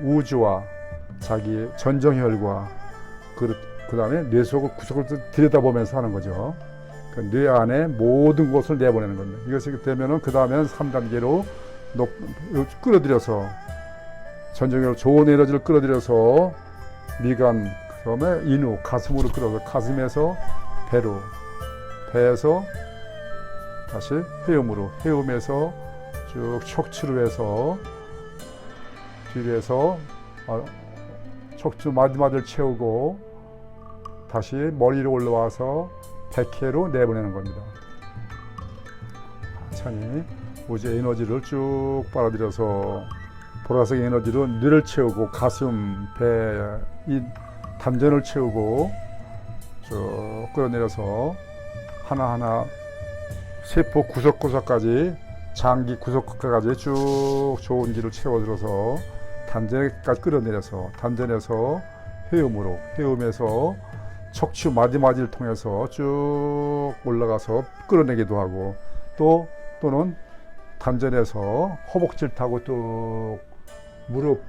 우주와 자기 전정혈과 그 다음에 뇌 속의 구석을 들여다보면서 하는 거죠. 뇌 안에 모든 것을 내보내는 겁니다. 이것이 되면은 그 다음에는 3단계로 끌어들여서 전정혈 좋은 에너지를 끌어들여서 미간, 그다음에 인후, 가슴으로 끌어서 가슴에서 배로, 배에서 다시 회음으로, 회음에서 쭉 척추로 해서 뒤로 해서 척추 마디마디를 채우고 다시 머리로 올라와서 100회로 내보내는 겁니다. 천천히 우주 에너지를 쭉 빨아들여서 보라색 에너지로 뇌를 채우고 가슴, 배, 이 단전을 채우고 쭉 끌어내려서 하나하나 세포 구석구석까지, 장기 구석구석까지 쭉 좋은 기를 채워들어서 단전까지 끌어내려서 단전에서 회음으로, 회음에서 척추 마디마디를 통해서 쭉 올라가서 끌어내기도 하고, 또는 단전에서 허벅지를 타고 또 무릎,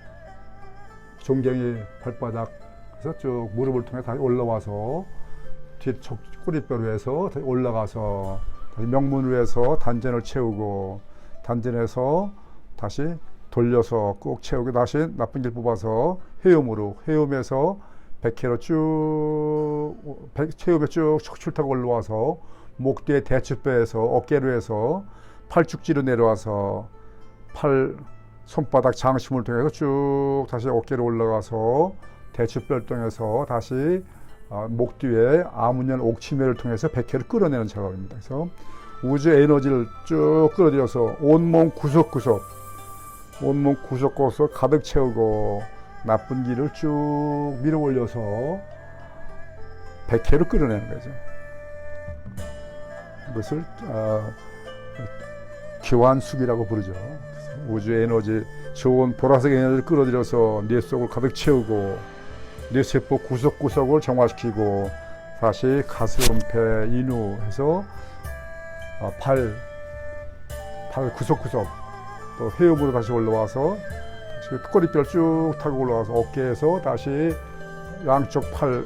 종갱이 발바닥에서 쭉 무릎을 통해 다시 올라와서 뒤 꼬리뼈로 해서 다시 올라가서 명문을 해서 단전을 채우고 단전에서 다시 돌려서 꼭 채우고 다시 나쁜 길 뽑아서 헤엄에서 백회로 체육에 쭉 출타고 올라와서 목 뒤에 대추뼈에서 어깨로 해서 팔죽지로 내려와서 손바닥 장심을 통해서 쭉 다시 어깨로 올라가서 대추뼈를 통해서 다시 목 뒤에 아문연 옥치매를 통해서 백회를 끌어내는 작업입니다. 그래서 우주 에너지를 쭉 끌어들여서 온몸 구석구석 가득 채우고 나쁜 길을 쭉 밀어 올려서 백회로 끌어내는 거죠. 이것을 교환숙이라고 부르죠. 우주 에너지, 좋은 보라색 에너지를 끌어들여서 뇌 속을 가득 채우고 뇌세포 구석구석을 정화시키고 다시 가슴, 배, 인후 해서 팔 구석구석 또 회음으로 다시 올라와서 꼬리뼈를 쭉 타고 올라와서 어깨에서 다시 양쪽 팔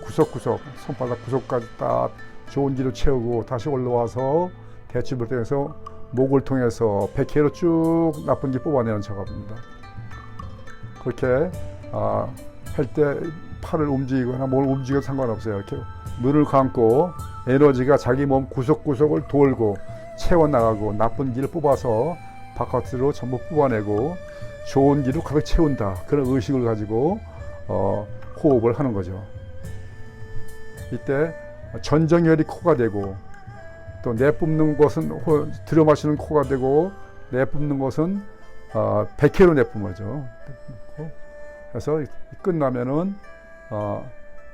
구석구석 손바닥 구석까지 딱 좋은 기로 채우고 다시 올라와서 대추뼈를 통해서 목을 통해서 백회로 쭉 나쁜 기 뽑아내는 작업입니다. 그렇게 할 때 팔을 움직이거나 뭘 움직여도 상관없어요. 이렇게 눈을 감고 에너지가 자기 몸 구석구석을 돌고 채워나가고 나쁜 길을 뽑아서 바깥으로 전부 뽑아내고 좋은 길을 가득 채운다. 그런 의식을 가지고 호흡을 하는 거죠. 이때 전정혈이 코가 되고 또 내뿜는 것은 들여마시는 코가 되고 내뿜는 것은 백회로 내뿜어죠. 그래서 끝나면은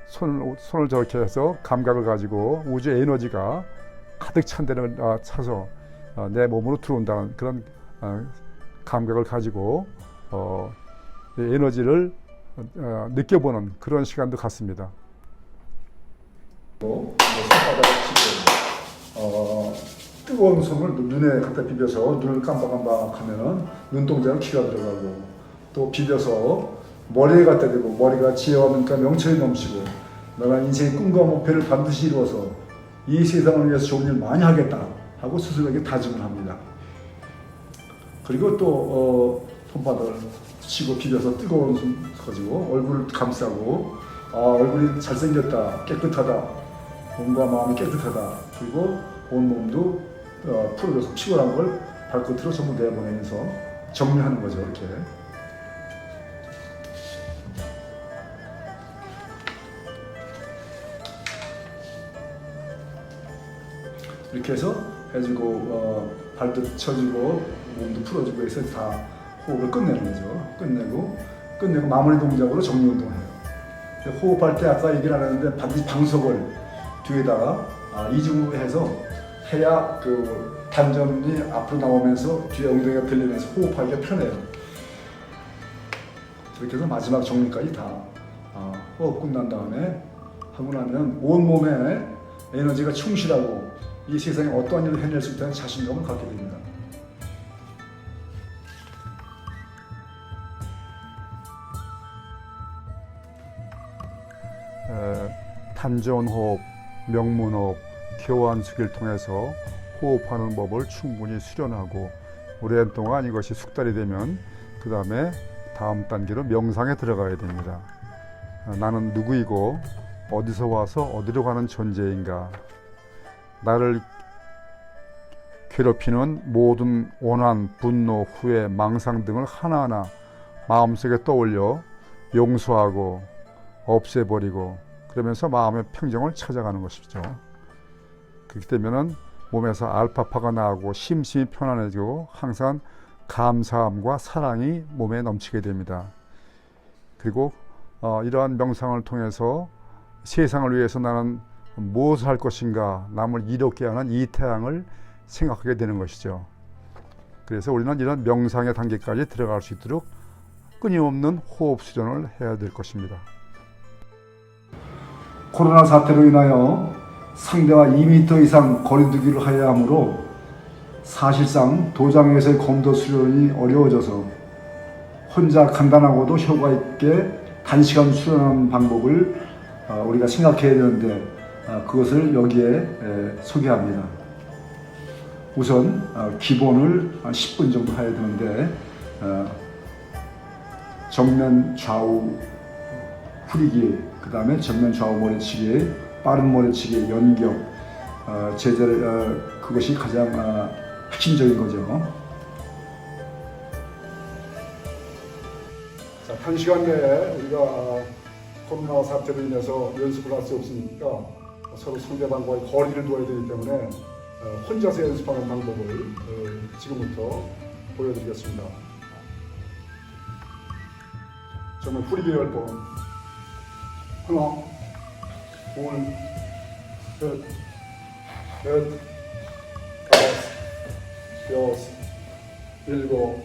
손을 저렇게 해서 감각을 가지고 우주 에너지가 가득 찬 데를 차서 내 몸으로 들어온다는 그런 감각을 가지고 에너지를 느껴보는 그런 시간도 갖습니다. 손바닥을 치고 뜨거운 손을 눈에 갖다 비벼서 눈을 깜박깜박하면은 눈동자는 기가 들어가고 또 비벼서 머리에 갖다 대고 머리가 지혜와 눈과 명철이 넘치고 너가 인생의 꿈과 목표를 반드시 이루어서 이 세상을 위해서 좋은 일 많이 하겠다 하고 스스로에게 다짐을 합니다. 그리고 또 손바닥을 치고 비벼서 뜨거운 손 가지고 얼굴을 감싸고 얼굴이 잘생겼다, 깨끗하다, 몸과 마음이 깨끗하다, 그리고 온몸도 풀어져서 피곤한 걸 발끝으로 전부 내보내면서 정리하는 거죠. 이렇게. 이렇게 해서 해주고 발도 쳐주고 몸도 풀어주고 해서 다 호흡을 끝내는 거죠. 끝내고 마무리 동작으로 정리 운동해요. 호흡할 때 아까 얘기를 안 했는데 반드시 방석을 뒤에다가 이중해서 해야 그 단전이 앞으로 나오면서 뒤에 엉덩이가 들리면서 호흡하기가 편해요. 그렇게 해서 마지막 정리까지 다 호흡 끝난 다음에 하고 나면 온몸에 에너지가 충실하고 이 세상에 어떠한 일을 해낼 수 있다는 자신감을 갖게 됩니다. 단전호흡, 명문호흡, 교환수기를 통해서 호흡하는 법을 충분히 수련하고 오랜 동안 이것이 숙달이 되면 그 다음에 다음 단계로 명상에 들어가야 됩니다. 나는 누구이고 어디서 와서 어디로 가는 존재인가, 나를 괴롭히는 모든 원한, 분노, 후회, 망상 등을 하나하나 마음속에 떠올려 용서하고 없애버리고 그러면서 마음의 평정을 찾아가는 것이죠. 그렇게 되면은 몸에서 알파파가 나오고 심심이 편안해지고 항상 감사함과 사랑이 몸에 넘치게 됩니다. 그리고 이러한 명상을 통해서 세상을 위해서 나는 무엇을 할 것인가, 남을 이롭게 하는 이 태양을 생각하게 되는 것이죠. 그래서 우리는 이런 명상의 단계까지 들어갈 수 있도록 끊임없는 호흡 수련을 해야 될 것입니다. 코로나 사태로 인하여 상대와 2m 이상 거리두기를 하여야 하므로 사실상 도장에서의 검도 수련이 어려워져서 혼자 간단하고도 효과 있게 단시간 수련하는 방법을 우리가 생각해야 되는데 그것을 여기에 소개합니다. 우선 기본을 10분 정도 해야 되는데 정면 좌우 후리기, 그 다음에 정면 좌우 모래치기, 빠른 모래치기, 연격, 제자를 그것이 가장 핵심적인 거죠. 자, 단시간 내에 우리가 코로나 사태로 인해서 연습을 할 수 없으니까 서로 상대방과의 거리를 둬야 되기 때문에 혼자서 연습하는 방법을 지금부터 보여드리겠습니다. 정말 후리기 10번. 하나, 둘, 셋, 넷, 다섯, 여섯, 일곱,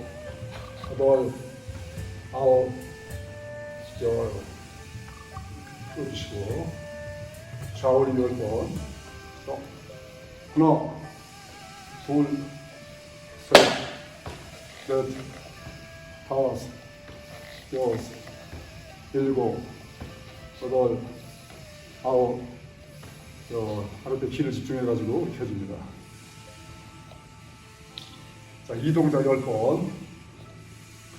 여덟, 아홉, 열. 펴주시고 좌우리 10번. 하나, 둘, 셋, 넷, 다섯, 여섯, 일곱, 여덟, 아홉, 열. 하루에 기를 집중해가지고 펴줍니다. 자, 이 동작 10번.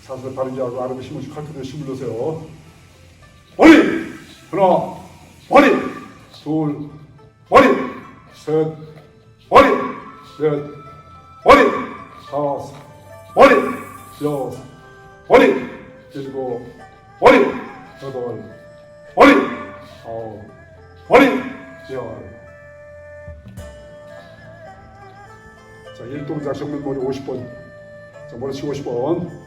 자세 바르게 하고 아래로 힘을 쭉 칼끝에 힘을 넣으세요. 머리! 하나, 머리! 둘, 머리! 셋, 머리! 넷, 머리! 다섯, 머리! 여섯, 머리! 일곱, 머리! 여덟, 머리! 아홉, 머리! 열. 자, 1동작 정면 머리 50번. 자, 머리 치고 50번.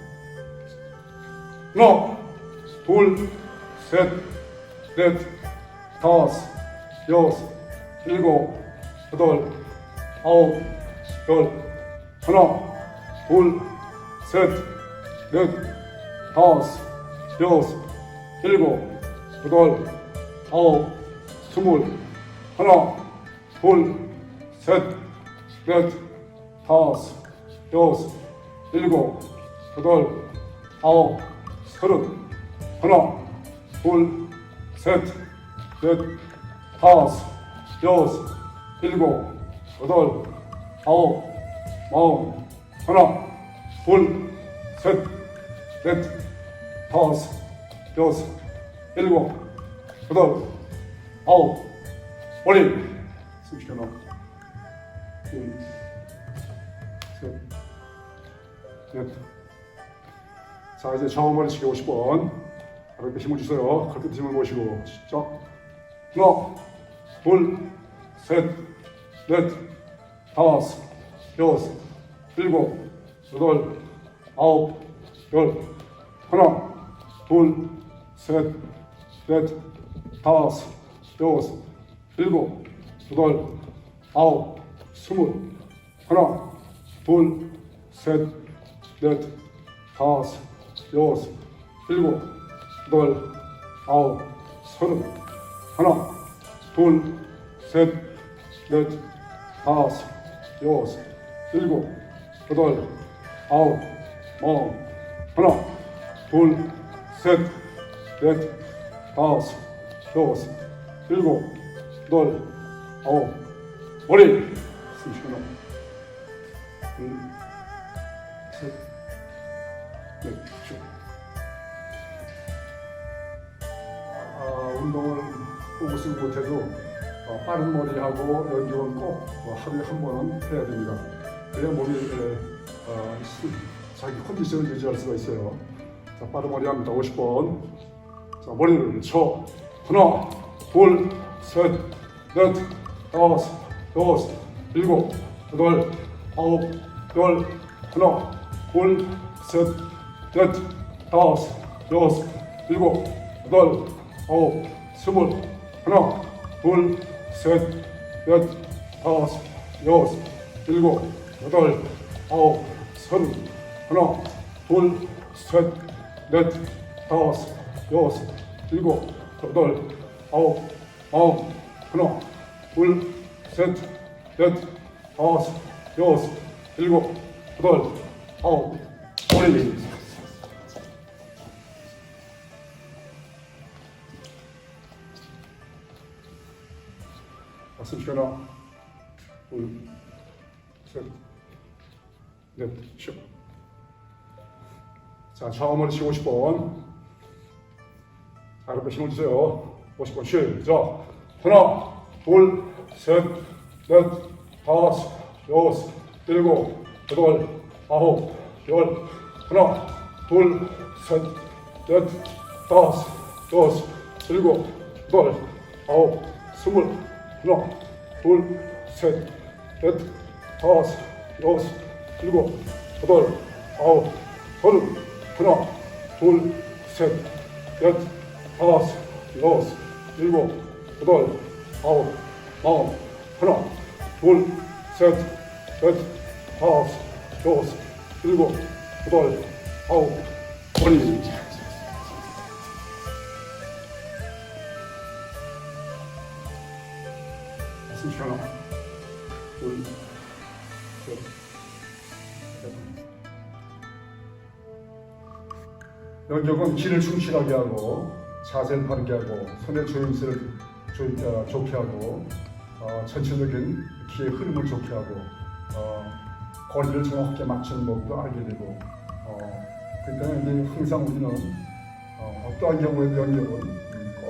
하나, 둘, 셋, 넷, 다섯, 여섯, 일곱, 여덟, 아홉, 열. 하나, 둘, 셋, 넷, 다섯, 여섯, 일곱, 여덟, 아홉, 스물. 하나, 둘, 셋, 넷, 다섯, 여섯, 일곱, 여덟, 아홉, 서른. 하나, 둘, 셋, 넷, 다섯, 여섯, 일곱, 여덟, 아홉, 마흔. 하나, 둘, 셋, 넷, 다섯, 여섯, 일곱, 여덟, 아홉. 머리 숨 쉬어. 둘, 셋, 넷. 자, 이제 좌우 머리치기 50번. 이렇게 힘을 주세요. 그렇게 힘을 모시고 시작. 하나, 둘, 셋, 넷, 다섯, 여섯, 일곱, 여덟, 아홉, 열. 하나, 둘, 셋, 넷, 다섯, 여섯, 일곱, 여덟, 아홉, 스물. 하나, 둘, 셋, 넷, 다섯, 여섯, 일곱, 여덟, 아홉, 서른. 하나, 둘, 셋, 넷, 다섯, 여섯, 일곱, 여덟, 아홉, 마흔. 하나, 둘, 셋, 넷, 다섯, 여섯, 일곱, 여덟, 아홉. 머리 숨 쉬어. 둘, 셋, 넷, 쭉. 운동을 꼭 쓰지 못해도 빠른 머리하고 연격은 꼭 하루에 한 번은 해야 됩니다. 그래야 몸이 자기 컨디션을 유지할 수가 있어요. 자, 빠른 머리 합니다. 50번. 자, 머리를 쳐. 하나, 둘, 셋, 넷, 다섯, 여섯, 일곱, 여덟, 아홉, 열. 하나, 둘, 셋, 넷, 다섯, 여섯, 일곱, 여덟, 아홉, 스물. 하나, 둘, 셋, 넷, 다섯, 여섯, 일곱, 여덟, 아홉, 서른. 하나, 둘, 셋, 넷, 다섯, 여섯, 일곱, 여덟, 아홉, 마흔. 하나, 둘, 셋, 넷, 다섯, 여섯, 일곱, 여덟, 아홉. 머리. 숨 쉬어라. 둘, 셋, 넷, 쉬어. 자, 좌우머리 쉬고 50번. 자, 이렇게 힘을 주세요. 50번 시작. 하나, 둘, 셋, 넷, 다섯, 여섯, 일곱, 여덟, 아홉, 열. 하나, 둘, 셋, 넷, 다섯, 여섯, 일곱, 여덟, 아홉, 스물. 하나, 둘, 셋, 넷, 다섯, 여섯, 일곱, 여덟, 아홉, 서른. 하나, 둘, 셋, 넷, 다섯, 여섯, 일곱, 여덟, 아홉, 마흔. 하나, 둘, 셋, 넷, 다섯, 여섯, 일곱, 여덟, 아홉, 머리. 숨 쉬어. 둘, 셋, 넷. 연격은 길을 충실하게 하고 자세를 바르게 하고 손의 조임새를 좋게 하고 전체적인 기의 흐름을 좋게 하고 거리를 정확하게 맞추는 법도 알게 되고 그 때문에 이제 항상 우리는 어떠한 경우에도 연격은 꼭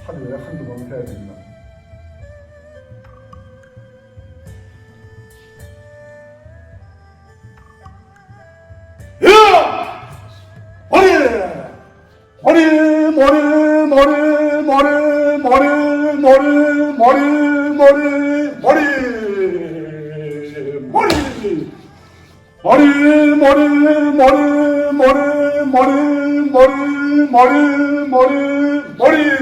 하루에 한두 번 해야 됩니다. 머리.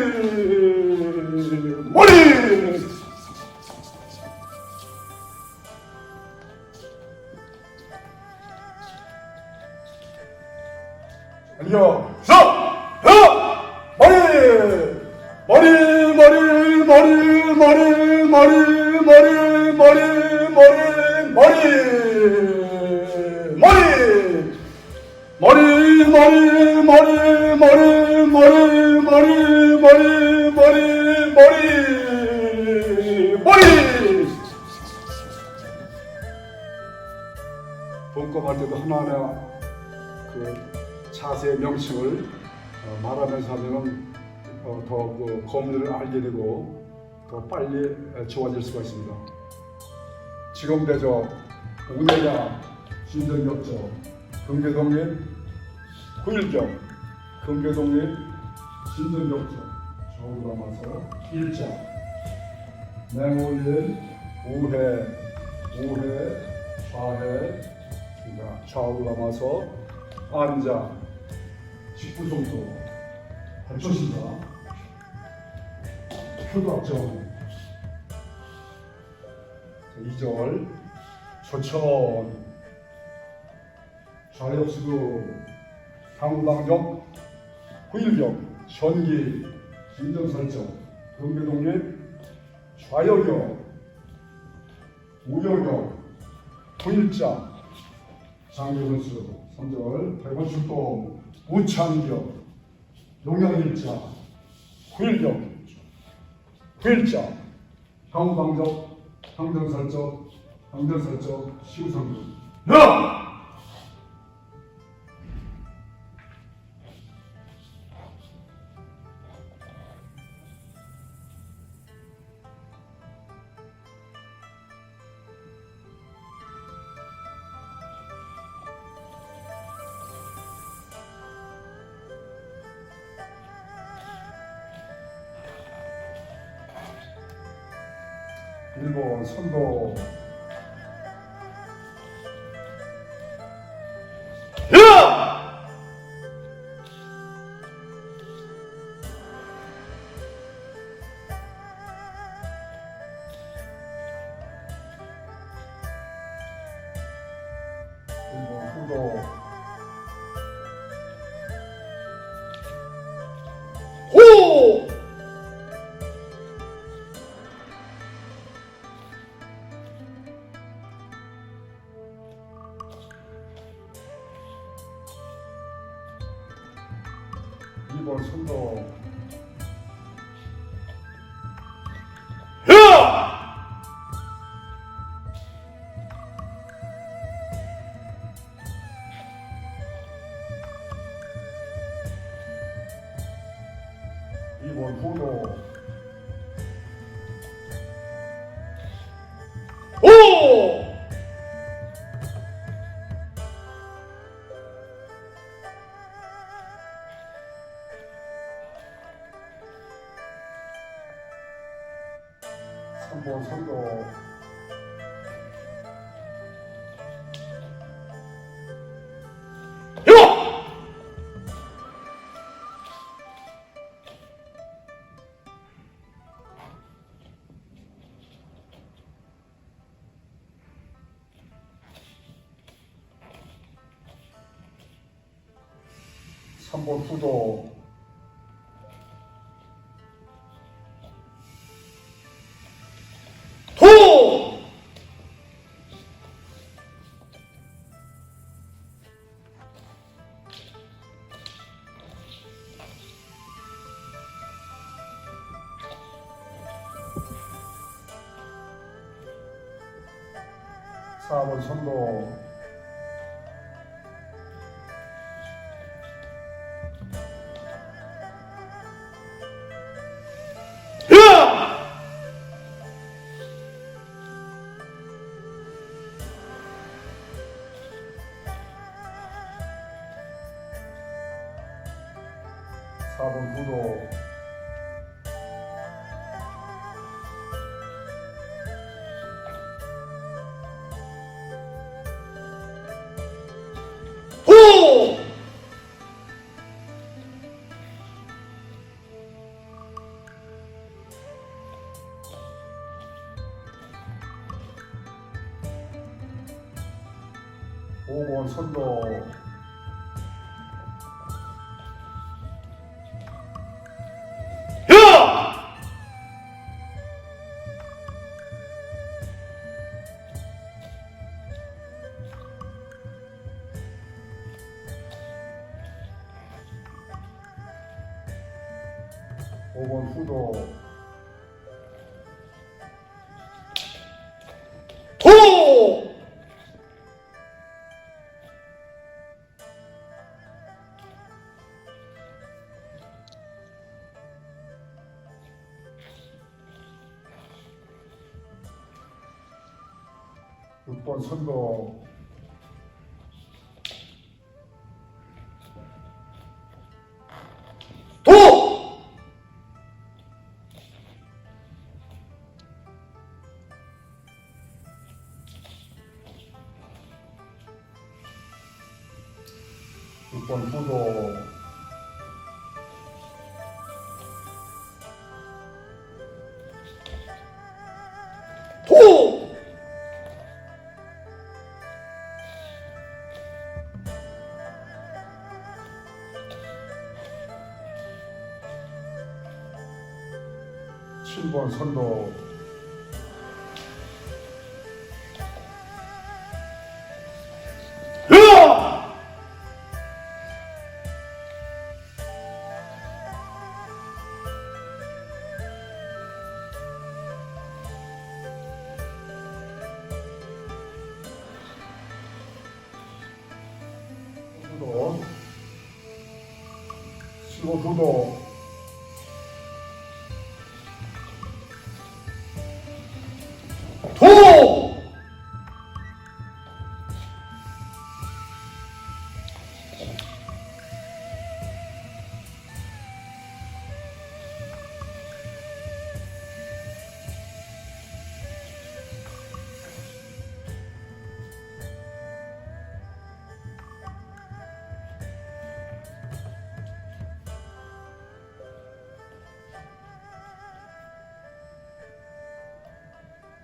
본검할 때도 하나하나 그 자세의 명칭을 말하면서 하면은 더 검리를 알게 되고 더 빨리 좋아질 수가 있습니다. 지검대적, 우내야, 진전역적, 금괴동립, 후일경, 금괴동립, 진전역적, 좌우로 남아서 일자, 맹올릴, 우회, 좌해, 좌우로 남아서 안자, 직부송도, 발초신사, 표도합정, 2절, 조천, 좌역수도, 당방적, 후일경, 전기, 진정설정, 금괴동립, 좌여경, 우여경, 후일자, 장교선수, 3절, 백원출동, 우창경, 용양일자, 후일경, 후일자, 형방적, 항전설적, 시우성군. 야! 일본 선도 일본 후도 호! 이번 선도 2번 후도. 오! 3번 선도. 야! 3번 후도. 도! 4번 선도. 야! 4번 후도. 호! 5번 선도. 야! 5번 후도. 도! 6번 선도. 도! 6번 후도. 도! 7번 선도. 야! 7번 후도. 5도!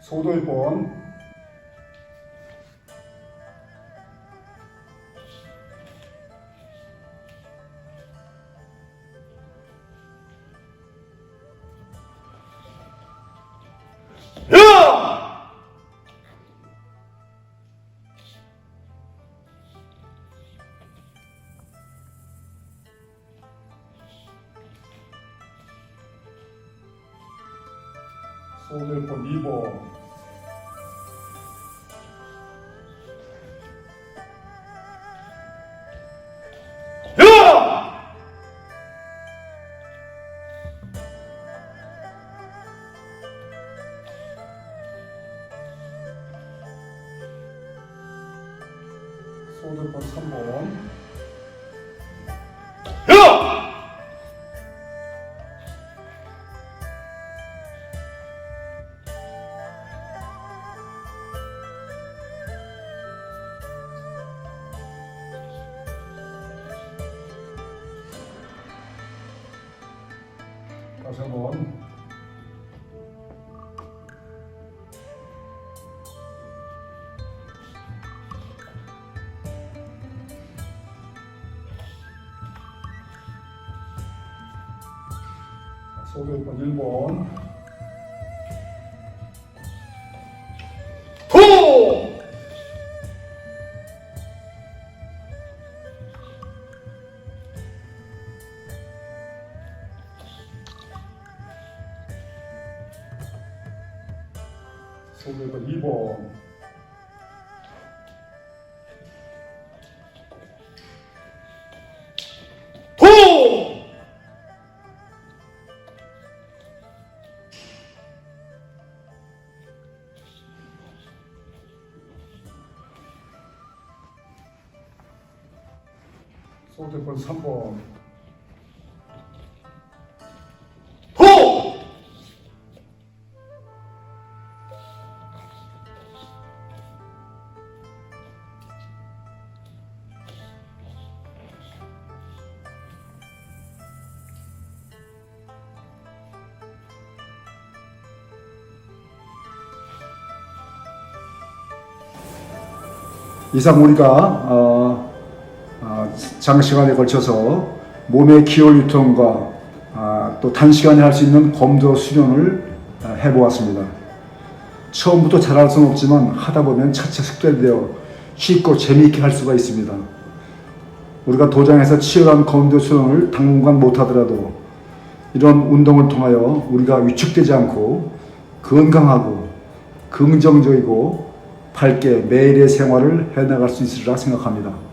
소도 1번. 야! 소도 1번 2번. 야! 소대권 3번. 야! 4번. 소대권 1번. 도! 소대권 2번. 도! 소대권 3번. 도! 이상 우리가 장시간에 걸쳐서 몸의 기혈 유통과 또 단시간에 할 수 있는 검도 수련을 해보았습니다. 처음부터 잘할 수는 없지만 하다 보면 차차 습관되어 쉽고 재미있게 할 수가 있습니다. 우리가 도장에서 치열한 검도 수련을 당분간 못하더라도 이런 운동을 통하여 우리가 위축되지 않고 건강하고 긍정적이고 밝게 매일의 생활을 해나갈 수 있으리라 생각합니다.